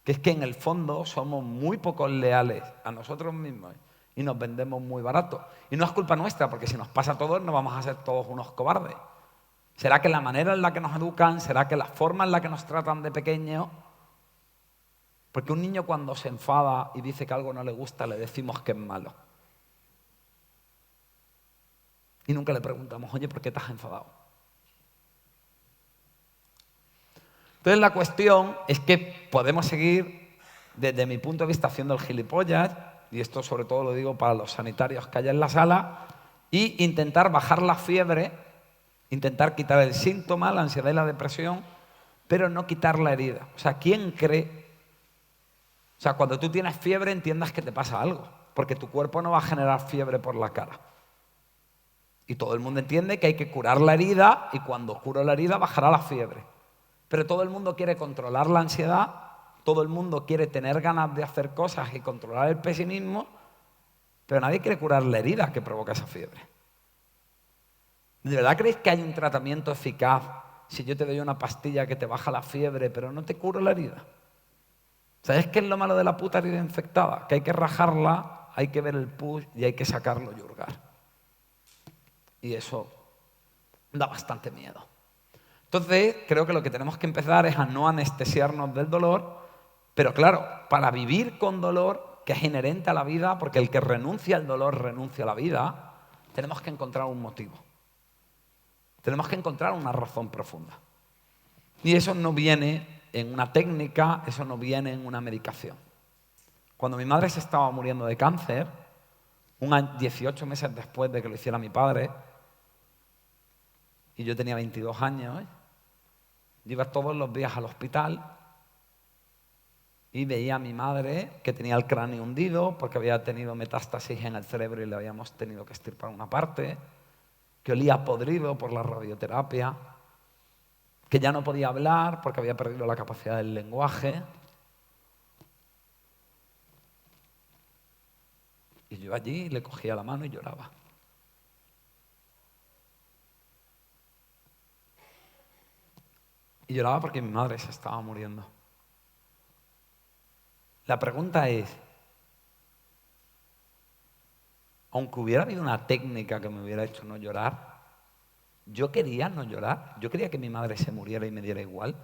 Que es que en el fondo somos muy poco leales a nosotros mismos y nos vendemos muy barato. Y no es culpa nuestra, porque si nos pasa a todos no vamos a ser todos unos cobardes. ¿Será que la manera en la que nos educan? ¿Será que la forma en la que nos tratan de pequeños? Porque un niño cuando se enfada y dice que algo no le gusta, le decimos que es malo. Y nunca le preguntamos, oye, ¿por qué te has enfadado? Entonces la cuestión es que podemos seguir, desde mi punto de vista, haciendo el gilipollas, y esto sobre todo lo digo para los sanitarios que hay en la sala, y intentar bajar la fiebre, intentar quitar el síntoma, la ansiedad y la depresión, pero no quitar la herida. O sea, ¿quién cree? O sea, cuando tú tienes fiebre entiendas que te pasa algo, porque tu cuerpo no va a generar fiebre por la cara. Y todo el mundo entiende que hay que curar la herida, y cuando curo la herida bajará la fiebre. Pero todo el mundo quiere controlar la ansiedad, todo el mundo quiere tener ganas de hacer cosas y controlar el pesimismo, pero nadie quiere curar la herida que provoca esa fiebre. ¿De verdad creéis que hay un tratamiento eficaz si yo te doy una pastilla que te baja la fiebre, pero no te curo la herida? ¿Sabes qué es lo malo de la puta herida infectada? Que hay que rajarla hay que ver el push y hay que sacarlo y hurgar. Y eso da bastante miedo. Entonces, creo que lo que tenemos que empezar es a no anestesiarnos del dolor, pero claro, para vivir con dolor, que es inherente a la vida, porque el que renuncia al dolor renuncia a la vida, tenemos que encontrar un motivo. Tenemos que encontrar una razón profunda. Y eso no viene en una técnica, eso no viene en una medicación. Cuando mi madre se estaba muriendo de cáncer, 18 meses después de que lo hiciera mi padre, y yo tenía 22 años, yo iba todos los días al hospital y veía a mi madre que tenía el cráneo hundido porque había tenido metástasis en el cerebro y le habíamos tenido que extirpar una parte, que olía podrido por la radioterapia, que ya no podía hablar porque había perdido la capacidad del lenguaje. Y yo allí le cogía la mano y lloraba. Y lloraba porque mi madre se estaba muriendo. La pregunta es, aunque hubiera habido una técnica que me hubiera hecho no llorar, yo quería no llorar. Yo quería que mi madre se muriera y me diera igual.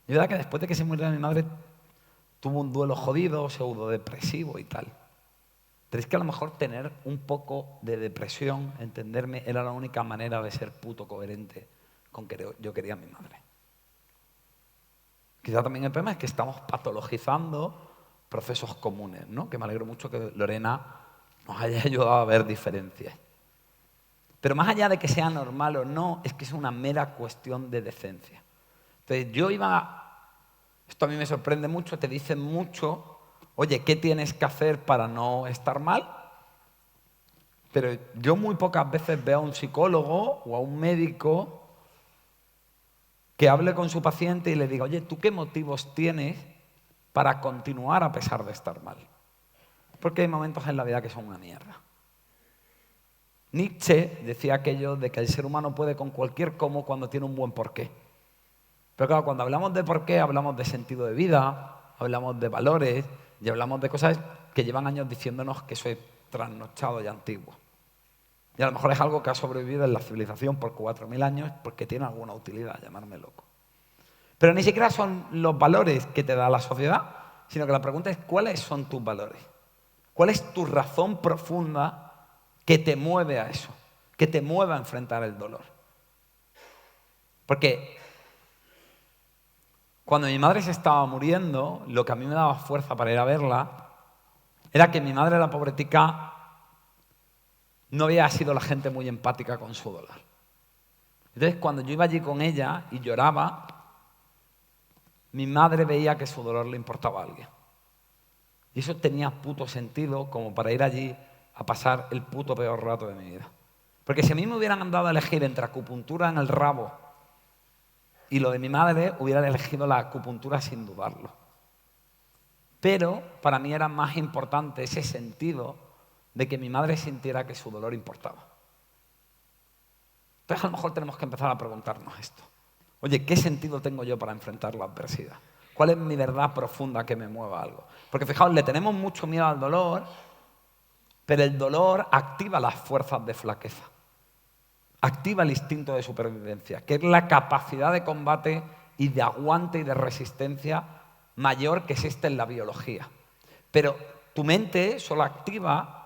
Y verdad que después de que se muriera mi madre, tuvo un duelo jodido, pseudodepresivo y tal. Pero es que a lo mejor tener un poco de depresión, entenderme, era la única manera de ser puto coherente con que yo quería a mi madre. Quizá también el problema es que estamos patologizando procesos comunes, ¿no? Que me alegro mucho que Lorena nos haya ayudado a ver diferencias. Pero más allá de que sea normal o no, es que es una mera cuestión de decencia. Entonces esto a mí me sorprende mucho, te dicen mucho, oye, ¿qué tienes que hacer para no estar mal? Pero yo muy pocas veces veo a un psicólogo o a un médico que hable con su paciente y le diga, oye, ¿tú qué motivos tienes para continuar a pesar de estar mal? Porque hay momentos en la vida que son una mierda. Nietzsche decía aquello de que el ser humano puede con cualquier cómo cuando tiene un buen porqué. Pero claro, cuando hablamos de porqué, hablamos de sentido de vida, hablamos de valores y hablamos de cosas que llevan años diciéndonos que eso es trasnochado y antiguo. Y a lo mejor es algo que ha sobrevivido en la civilización por 4.000 años porque tiene alguna utilidad, llamarme loco. Pero ni siquiera son los valores que te da la sociedad, sino que la pregunta es ¿cuáles son tus valores? ¿Cuál es tu razón profunda que te mueve a eso? Que te mueve a enfrentar el dolor. Porque cuando mi madre se estaba muriendo, lo que a mí me daba fuerza para ir a verla era que mi madre, la pobretica, no había sido la gente muy empática con su dolor. Entonces, cuando yo iba allí con ella y lloraba, mi madre veía que su dolor le importaba a alguien. Y eso tenía puto sentido como para ir allí a pasar el puto peor rato de mi vida. Porque si a mí me hubieran dado a elegir entre acupuntura en el rabo y lo de mi madre, hubiera elegido la acupuntura sin dudarlo. Pero para mí era más importante ese sentido de que mi madre sintiera que su dolor importaba. Entonces a lo mejor tenemos que empezar a preguntarnos esto. Oye, ¿qué sentido tengo yo para enfrentar la adversidad? ¿Cuál es mi verdad profunda que me mueva algo? Porque fijaos, le tenemos mucho miedo al dolor, pero el dolor activa las fuerzas de flaqueza. Activa el instinto de supervivencia, que es la capacidad de combate y de aguante y de resistencia mayor que existe en la biología. Pero tu mente solo activa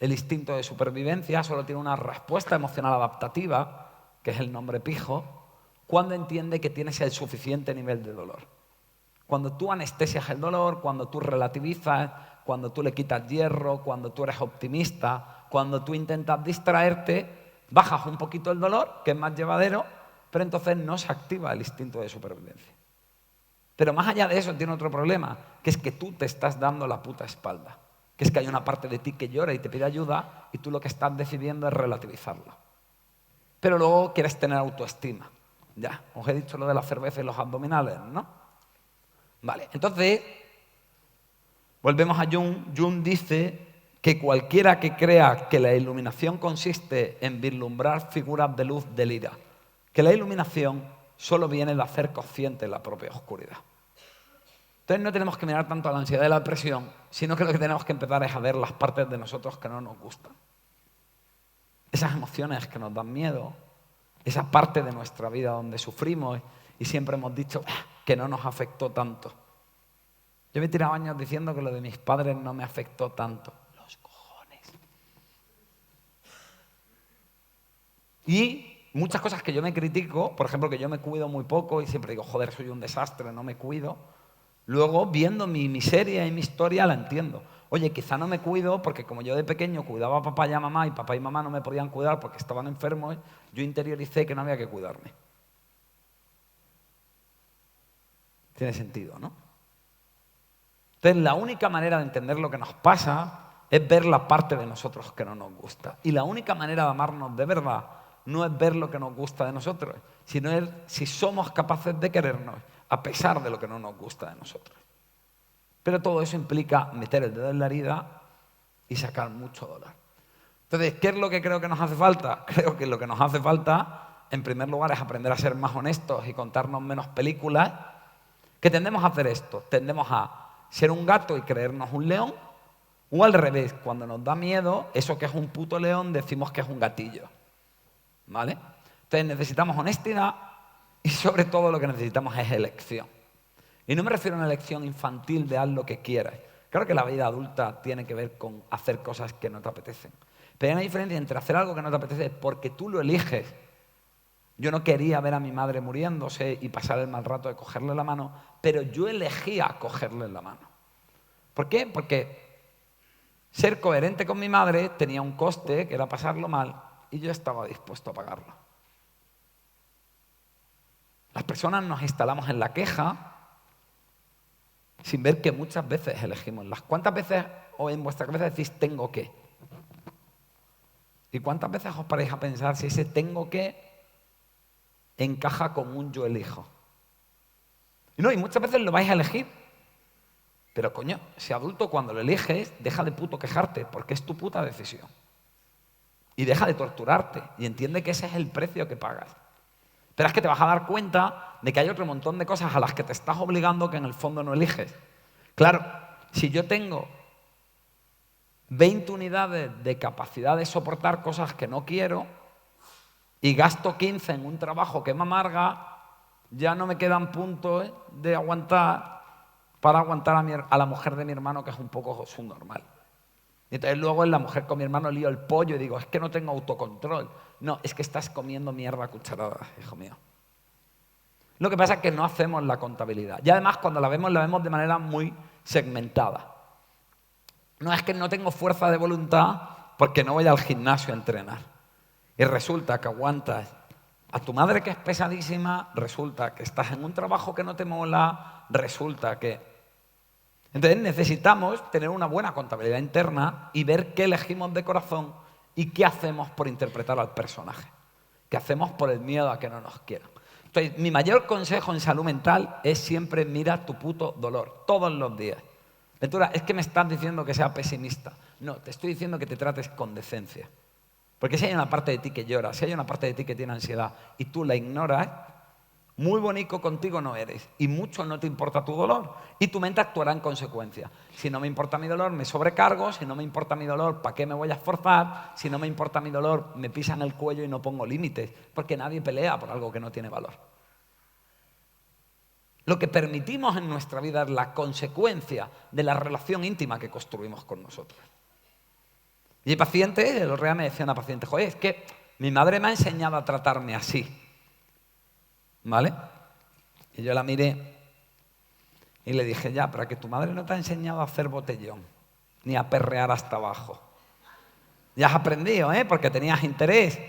el instinto de supervivencia, solo tiene una respuesta emocional adaptativa, que es el nombre pijo, cuando entiende que tienes el suficiente nivel de dolor. Cuando tú anestesias el dolor, cuando tú relativizas, cuando tú le quitas hierro, cuando tú eres optimista, cuando tú intentas distraerte, bajas un poquito el dolor, que es más llevadero, pero entonces no se activa el instinto de supervivencia. Pero más allá de eso tiene otro problema, que es que tú te estás dando la puta espalda. Que es que hay una parte de ti que llora y te pide ayuda y tú lo que estás decidiendo es relativizarlo. Pero luego quieres tener autoestima. Ya, os he dicho lo de la cerveza y los abdominales, ¿no? Vale, entonces, volvemos a Jung. Jung dice que cualquiera que crea que la iluminación consiste en vislumbrar figuras de luz delira. Que la iluminación solo viene de hacer consciente la propia oscuridad. Entonces no tenemos que mirar tanto a la ansiedad y la depresión, sino que lo que tenemos que empezar es a ver las partes de nosotros que no nos gustan. Esas emociones que nos dan miedo, esa parte de nuestra vida donde sufrimos y siempre hemos dicho que no nos afectó tanto. Yo me he tirado años diciendo que lo de mis padres no me afectó tanto. Los cojones. Y muchas cosas que yo me critico, por ejemplo, que yo me cuido muy poco y siempre digo, joder, soy un desastre, no me cuido. Luego, viendo mi miseria y mi historia, la entiendo. Oye, quizá no me cuido porque como yo de pequeño cuidaba a papá y a mamá y papá y mamá no me podían cuidar porque estaban enfermos, yo interioricé que no había que cuidarme. Tiene sentido, ¿no? Entonces, la única manera de entender lo que nos pasa es ver la parte de nosotros que no nos gusta. Y la única manera de amarnos de verdad no es ver lo que nos gusta de nosotros, sino es si somos capaces de querernos a pesar de lo que no nos gusta de nosotros. Pero todo eso implica meter el dedo en la herida y sacar mucho dolor. Entonces, ¿qué es lo que creo que nos hace falta? Creo que lo que nos hace falta, en primer lugar, es aprender a ser más honestos y contarnos menos películas. ¿Qué tendemos a hacer esto? Tendemos a ser un gato y creernos un león, o al revés, cuando nos da miedo, eso que es un puto león, decimos que es un gatillo. ¿Vale? Entonces necesitamos honestidad y sobre todo lo que necesitamos es elección. Y no me refiero a una elección infantil de haz lo que quieras. Claro que la vida adulta tiene que ver con hacer cosas que no te apetecen. Pero hay una diferencia entre hacer algo que no te apetece porque tú lo eliges. Yo no quería ver a mi madre muriéndose y pasar el mal rato de cogerle la mano, pero yo elegía cogerle la mano. ¿Por qué? Porque ser coherente con mi madre tenía un coste, que era pasarlo mal, y yo estaba dispuesto a pagarlo. Las personas nos instalamos en la queja sin ver que muchas veces elegimos las. ¿Cuántas veces en vuestra cabeza decís tengo que? ¿Y cuántas veces os paráis a pensar si ese tengo que encaja con un yo elijo? Y muchas veces lo vais a elegir. Pero coño, si adulto cuando lo eliges, deja de puto quejarte, porque es tu puta decisión. Y deja de torturarte y entiende que ese es el precio que pagas. Pero es que te vas a dar cuenta de que hay otro montón de cosas a las que te estás obligando que en el fondo no eliges. Claro, si yo tengo 20 unidades de capacidad de soportar cosas que no quiero y gasto 15 en un trabajo que me amarga, ya no me quedan puntos de aguantar para aguantar a la mujer de mi hermano, que es un poco subnormal. Y entonces luego en la mujer con mi hermano lío el pollo y digo, es que no tengo autocontrol. No, es que estás comiendo mierda a cucharadas, hijo mío. Lo que pasa es que no hacemos la contabilidad. Y además cuando la vemos de manera muy segmentada. No es que no tengo fuerza de voluntad porque no voy al gimnasio a entrenar. Y resulta que aguantas a tu madre que es pesadísima, resulta que estás en un trabajo que no te mola, resulta que... Entonces necesitamos tener una buena contabilidad interna y ver qué elegimos de corazón y qué hacemos por interpretar al personaje. ¿Qué hacemos por el miedo a que no nos quieran? Entonces, mi mayor consejo en salud mental es siempre mira tu puto dolor, todos los días. Ventura, es que me estás diciendo que sea pesimista. No, te estoy diciendo que te trates con decencia. Porque si hay una parte de ti que llora, si hay una parte de ti que tiene ansiedad y tú la ignoras, muy bonito contigo no eres y mucho no te importa tu dolor y tu mente actuará en consecuencia. Si no me importa mi dolor, me sobrecargo. Si no me importa mi dolor, ¿para qué me voy a esforzar? Si no me importa mi dolor, me pisan el cuello y no pongo límites, porque nadie pelea por algo que no tiene valor. Lo que permitimos en nuestra vida es la consecuencia de la relación íntima que construimos con nosotros. Y hay pacientes, el otro día me decía una paciente, joder, es que mi madre me ha enseñado a tratarme así. ¿Vale? Y yo la miré y le dije, ya, pero que tu madre no te ha enseñado a hacer botellón, ni a perrear hasta abajo. Ya has aprendido, porque tenías interés.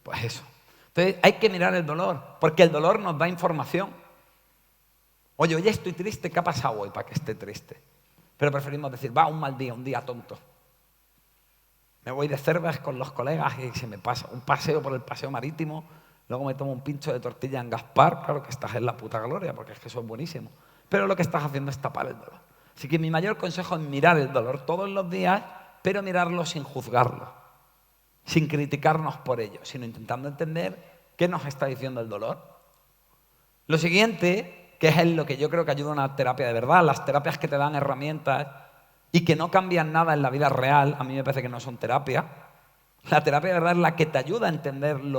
Pues eso. Entonces hay que mirar el dolor, porque el dolor nos da información. Oye, estoy triste, ¿qué ha pasado hoy para que esté triste? Pero preferimos decir, va, un mal día, un día tonto. Me voy de cerveza con los colegas y se me pasa un paseo por el paseo marítimo, luego me tomo un pincho de tortilla en Gaspar, claro que estás en la puta gloria, porque es que eso es buenísimo. Pero lo que estás haciendo es tapar el dolor. Así que mi mayor consejo es mirar el dolor todos los días, pero mirarlo sin juzgarlo, sin criticarnos por ello, sino intentando entender qué nos está diciendo el dolor. Lo siguiente que es en lo que yo creo que ayuda a una terapia de verdad. Las terapias que te dan herramientas y que no cambian nada en la vida real, a mí me parece que no son terapia. La terapia de verdad es la que te ayuda a entender en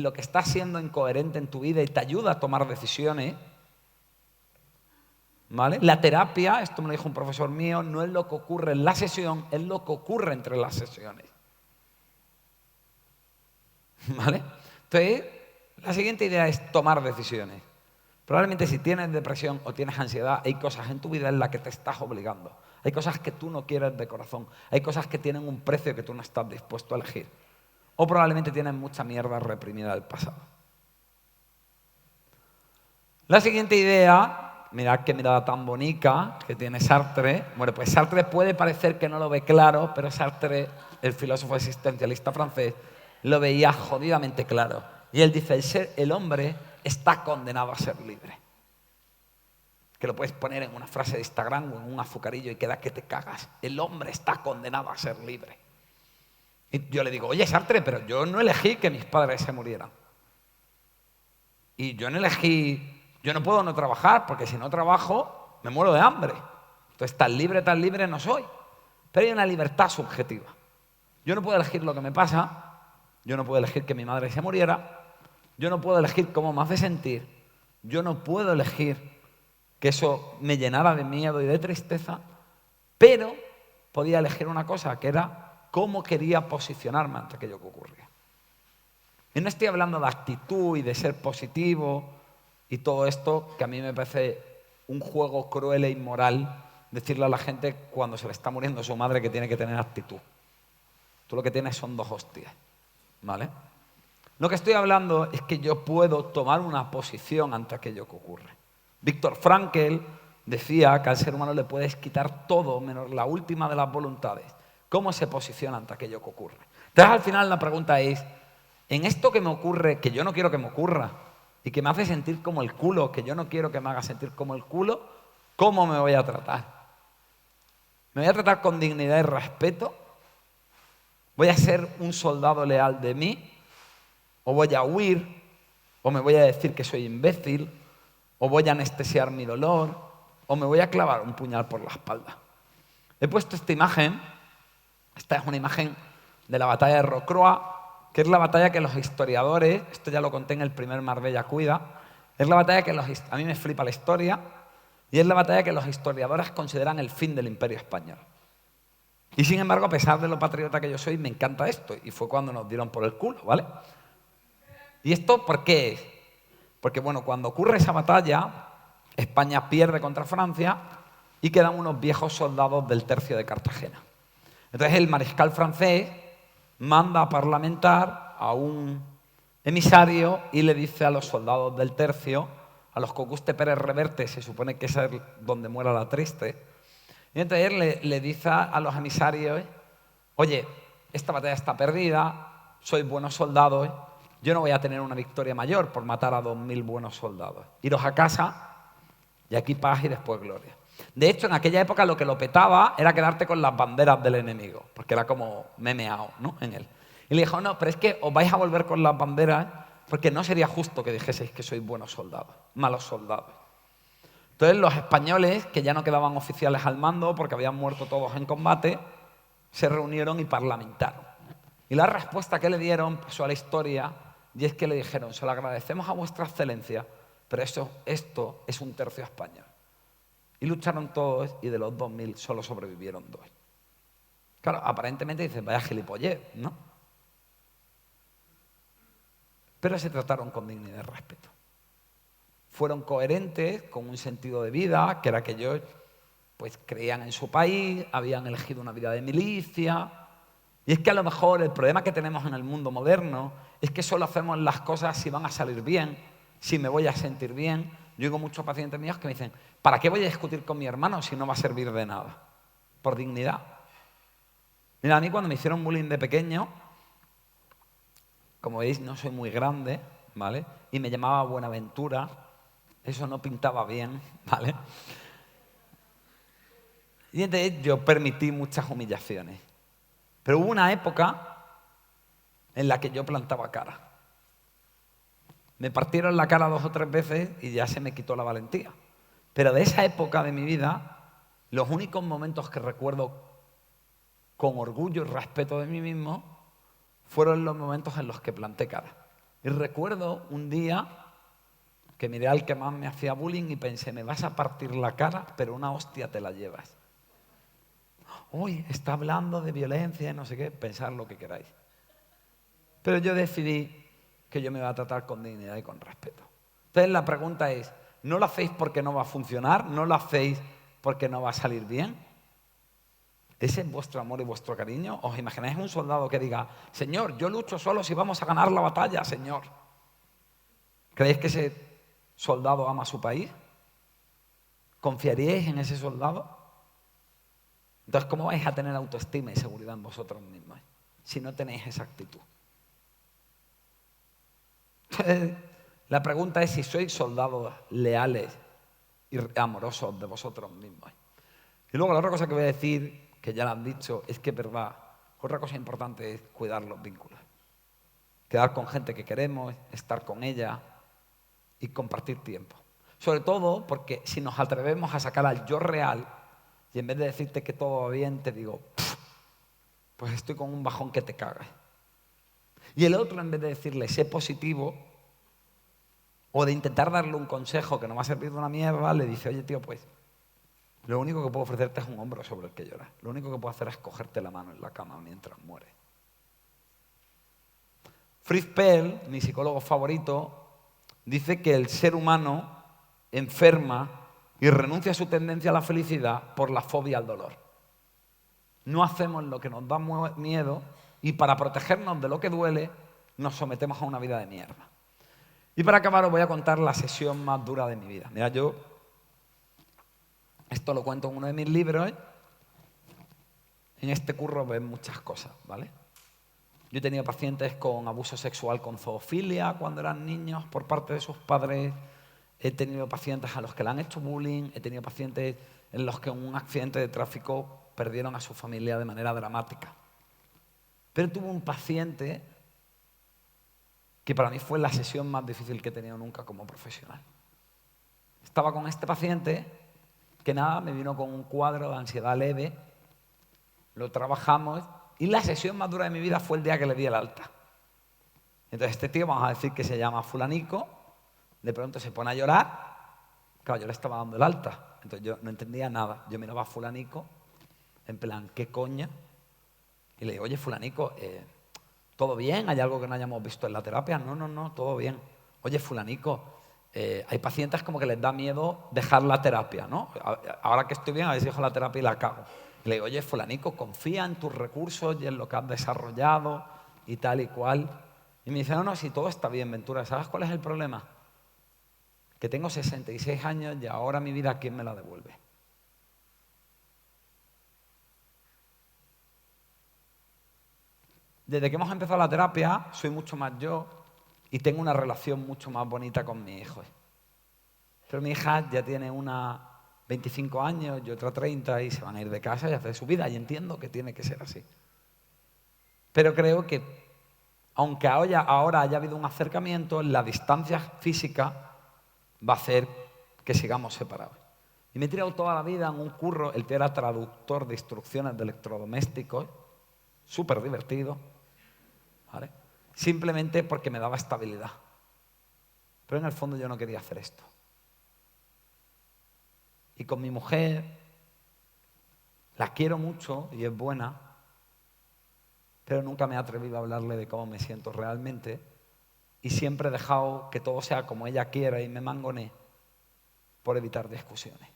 lo que estás siendo incoherente en tu vida y te ayuda a tomar decisiones. ¿Vale? La terapia, esto me lo dijo un profesor mío, no es lo que ocurre en la sesión, es lo que ocurre entre las sesiones. ¿Vale? Entonces, la siguiente idea es tomar decisiones. Probablemente si tienes depresión o tienes ansiedad, hay cosas en tu vida en las que te estás obligando. Hay cosas que tú no quieres de corazón. Hay cosas que tienen un precio que tú no estás dispuesto a elegir. O probablemente tienes mucha mierda reprimida del pasado. La siguiente idea, mirad qué mirada tan bonita que tiene Sartre. Bueno, pues Sartre puede parecer que no lo ve claro, pero Sartre, el filósofo existencialista francés, lo veía jodidamente claro. Y él dice, el hombre está condenado a ser libre. Que lo puedes poner en una frase de Instagram o en un azucarillo y queda que te cagas. El hombre está condenado a ser libre. Y yo le digo, oye, Sartre, pero yo no elegí que mis padres se murieran. Y yo no puedo no trabajar, porque si no trabajo, me muero de hambre. Entonces, tan libre no soy. Pero hay una libertad subjetiva. Yo no puedo elegir lo que me pasa, yo no puedo elegir que mi madre se muriera, yo no puedo elegir cómo me hace sentir, yo no puedo elegir que eso me llenara de miedo y de tristeza, pero podía elegir una cosa, que era cómo quería posicionarme ante aquello que ocurría. Y no estoy hablando de actitud y de ser positivo y todo esto, que a mí me parece un juego cruel e inmoral decirle a la gente cuando se le está muriendo su madre que tiene que tener actitud. Tú lo que tienes son 2 hostias, ¿vale? Lo que estoy hablando es que yo puedo tomar una posición ante aquello que ocurre. Viktor Frankl decía que al ser humano le puedes quitar todo menos la última de las voluntades. ¿Cómo se posiciona ante aquello que ocurre? Entonces, al final la pregunta es, en esto que me ocurre, que yo no quiero que me ocurra, y que me hace sentir como el culo, que yo no quiero que me haga sentir como el culo, ¿cómo me voy a tratar? ¿Me voy a tratar con dignidad y respeto? ¿Voy a ser un soldado leal de mí? ¿O voy a huir? ¿O me voy a decir que soy imbécil? ¿O voy a anestesiar mi dolor? ¿O me voy a clavar un puñal por la espalda? He puesto esta imagen. Esta es una imagen de la batalla de Rocroi, que es la batalla que los historiadores, esto ya lo conté en el primer Marbella Cuida, es la batalla que a mí me flipa la historia, y es la batalla que los historiadores consideran el fin del Imperio Español. Y sin embargo, a pesar de lo patriota que yo soy, me encanta esto. Y fue cuando nos dieron por el culo, ¿vale? ¿Y esto por qué es? Porque, bueno, cuando ocurre esa batalla, España pierde contra Francia y quedan unos viejos soldados del tercio de Cartagena. Entonces el mariscal francés manda a parlamentar a un emisario y le dice a los soldados del tercio, a los que Auguste Pérez Reverte, se supone que es donde muera la triste, y entonces le dice a los emisarios, oye, esta batalla está perdida, sois buenos soldados, yo no voy a tener una victoria mayor por matar a 2000 buenos soldados. Iros a casa y aquí paz y después gloria. De hecho, en aquella época lo que lo petaba era quedarte con las banderas del enemigo, porque era como memeado, ¿no? En él. Y le dijo, no, pero es que os vais a volver con las banderas porque no sería justo que dijeseis que sois buenos soldados, malos soldados. Entonces los españoles, que ya no quedaban oficiales al mando porque habían muerto todos en combate, se reunieron y parlamentaron. Y la respuesta que le dieron pasó a la historia, y es que le dijeron, se lo agradecemos a vuestra excelencia, pero esto es un tercio español. Y lucharon todos y de los 2000 solo sobrevivieron 2. Claro, aparentemente dicen, vaya gilipollez, ¿no? Pero se trataron con dignidad y respeto. Fueron coherentes con un sentido de vida, que era que ellos pues, creían en su país, habían elegido una vida de milicia. Y es que a lo mejor el problema que tenemos en el mundo moderno es que solo hacemos las cosas si van a salir bien, si me voy a sentir bien. Yo digo muchos pacientes míos que me dicen, ¿para qué voy a discutir con mi hermano si no va a servir de nada? Por dignidad. Mira, a mí cuando me hicieron bullying de pequeño, como veis no soy muy grande, ¿vale? Y me llamaba Buenaventura, eso no pintaba bien, ¿vale? Y entonces yo permití muchas humillaciones. Pero hubo una época en la que yo plantaba cara. Me partieron la cara 2 o 3 veces y ya se me quitó la valentía. Pero de esa época de mi vida, los únicos momentos que recuerdo con orgullo y respeto de mí mismo fueron los momentos en los que planté cara. Y recuerdo un día que miré al que más me hacía bullying y pensé, me vas a partir la cara, pero una hostia te la llevas. Uy, está hablando de violencia y no sé qué, pensad lo que queráis. Pero yo decidí que yo me iba a tratar con dignidad y con respeto. Entonces la pregunta es, ¿no lo hacéis porque no va a funcionar? ¿No lo hacéis porque no va a salir bien? ¿Ese es vuestro amor y vuestro cariño? ¿Os imagináis un soldado que diga, Señor, yo lucho solo si vamos a ganar la batalla, Señor? ¿Creéis que ese soldado ama a su país? ¿Confiaríais en ese soldado? Entonces, ¿cómo vais a tener autoestima y seguridad en vosotros mismos si no tenéis esa actitud? La pregunta es si sois soldados leales y amorosos de vosotros mismos. Y luego la otra cosa que voy a decir, que ya lo han dicho, es que es verdad, otra cosa importante es cuidar los vínculos. Quedar con gente que queremos, estar con ella y compartir tiempo. Sobre todo porque si nos atrevemos a sacar al yo real y en vez de decirte que todo va bien, te digo, pues estoy con un bajón que te cagas. Y el otro, en vez de decirle, sé positivo, o de intentar darle un consejo que no va a servir de una mierda, le dice, oye tío, pues lo único que puedo ofrecerte es un hombro sobre el que llorar. Lo único que puedo hacer es cogerte la mano en la cama mientras mueres. Fritz Perls, mi psicólogo favorito, dice que el ser humano enferma y renuncia a su tendencia a la felicidad por la fobia al dolor. No hacemos lo que nos da miedo y para protegernos de lo que duele nos sometemos a una vida de mierda. Y para acabar os voy a contar la sesión más dura de mi vida. Mira, yo esto lo cuento en uno de mis libros. En este curro ven muchas cosas, ¿vale? Yo he tenido pacientes con abuso sexual con zoofilia cuando eran niños por parte de sus padres. He tenido pacientes a los que le han hecho bullying. He tenido pacientes en los que en un accidente de tráfico perdieron a su familia de manera dramática. Pero tuve un paciente que para mí fue la sesión más difícil que he tenido nunca como profesional. Estaba con este paciente que nada, me vino con un cuadro de ansiedad leve, lo trabajamos y la sesión más dura de mi vida fue el día que le di el alta. Entonces este tío, vamos a decir que se llama fulanico, de pronto se pone a llorar. Claro, yo le estaba dando el alta, entonces yo no entendía nada. Yo miraba a fulanico, en plan, ¿qué coña? Y le digo, oye fulanico, ¿todo bien? ¿Hay algo que no hayamos visto en la terapia? No, todo bien. Oye fulanico, hay pacientes como que les da miedo dejar la terapia, ¿no? Ahora que estoy bien, a ver si dejo la terapia y la cago. Y le digo, oye fulanico, confía en tus recursos y en lo que has desarrollado y tal y cual. Y me dice, no, si todo está bien, Ventura, ¿sabes cuál es el problema? Que tengo 66 años y ahora mi vida, ¿quién me la devuelve? Desde que hemos empezado la terapia, soy mucho más yo y tengo una relación mucho más bonita con mis hijos. Pero mi hija ya tiene una 25 años y otra 30 y se van a ir de casa y hacer su vida y entiendo que tiene que ser así. Pero creo que, aunque ahora haya habido un acercamiento, la distancia física va a hacer que sigamos separados. Y me he tirado toda la vida en un curro, el tío era traductor de instrucciones de electrodomésticos, súper divertido, ¿vale? Simplemente porque me daba estabilidad. Pero en el fondo yo no quería hacer esto. Y con mi mujer, la quiero mucho y es buena, pero nunca me he atrevido a hablarle de cómo me siento realmente y siempre he dejado que todo sea como ella quiera y me mangoné por evitar discusiones.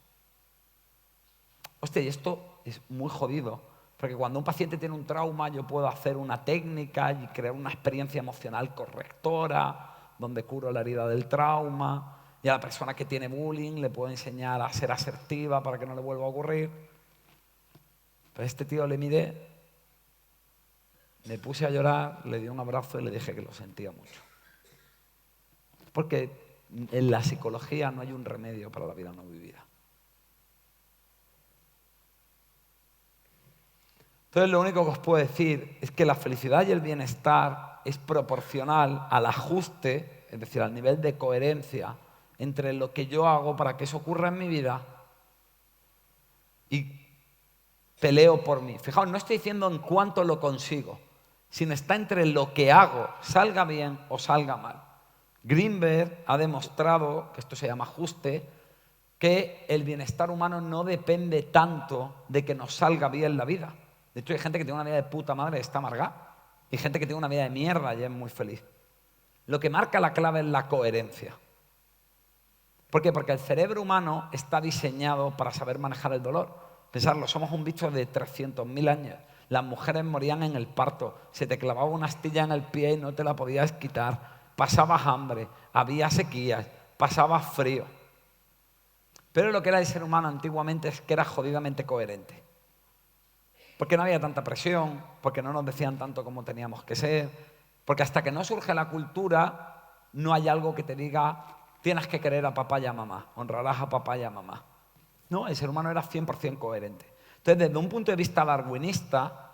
Hostia, y esto es muy jodido, porque cuando un paciente tiene un trauma yo puedo hacer una técnica y crear una experiencia emocional correctora donde curo la herida del trauma y a la persona que tiene bullying le puedo enseñar a ser asertiva para que no le vuelva a ocurrir. Pero a este tío le miré, me puse a llorar, le di un abrazo y le dije que lo sentía mucho. Porque en la psicología no hay un remedio para la vida no vivida. Entonces lo único que os puedo decir es que la felicidad y el bienestar es proporcional al ajuste es decir, al nivel de coherencia entre lo que yo hago para que eso ocurra en mi vida y peleo por mí. Fijaos, no estoy diciendo en cuánto lo consigo, sino está entre lo que hago, salga bien o salga mal. Greenberg ha demostrado, que esto se llama ajuste, que el bienestar humano no depende tanto de que nos salga bien la vida. De hecho, hay gente que tiene una vida de puta madre y está amargada. Y gente que tiene una vida de mierda y es muy feliz. Lo que marca la clave es la coherencia. ¿Por qué? Porque el cerebro humano está diseñado para saber manejar el dolor. Pensarlo, somos un bicho de 300.000 años. Las mujeres morían en el parto. Se te clavaba una astilla en el pie y no te la podías quitar. Pasabas hambre, había sequías, pasabas frío. Pero lo que era el ser humano antiguamente es que era jodidamente coherente. Porque no había tanta presión, porque no nos decían tanto como teníamos que ser, porque hasta que no surge la cultura no hay algo que te diga tienes que querer a papá y a mamá, honrarás a papá y a mamá. No, el ser humano era 100% coherente. Entonces, desde un punto de vista darwinista,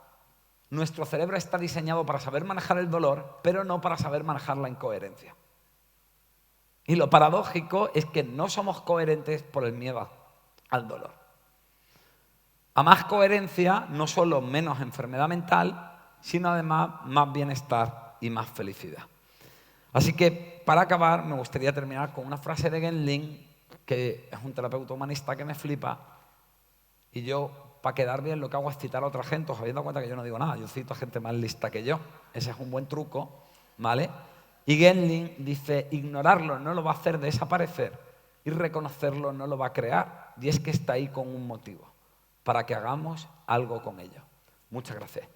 nuestro cerebro está diseñado para saber manejar el dolor, pero no para saber manejar la incoherencia. Y lo paradójico es que no somos coherentes por el miedo al dolor. A más coherencia, no solo menos enfermedad mental, sino además más bienestar y más felicidad. Así que, para acabar, me gustaría terminar con una frase de Gen Lin, que es un terapeuta humanista que me flipa, y yo, para quedar bien, lo que hago es citar a otra gente. Os habéis dado cuenta que yo no digo nada, yo cito a gente más lista que yo. Ese es un buen truco, ¿vale? Y Gen Lin dice, ignorarlo no lo va a hacer desaparecer y reconocerlo no lo va a crear. Y es que está ahí con un motivo, para que hagamos algo con ello. Muchas gracias.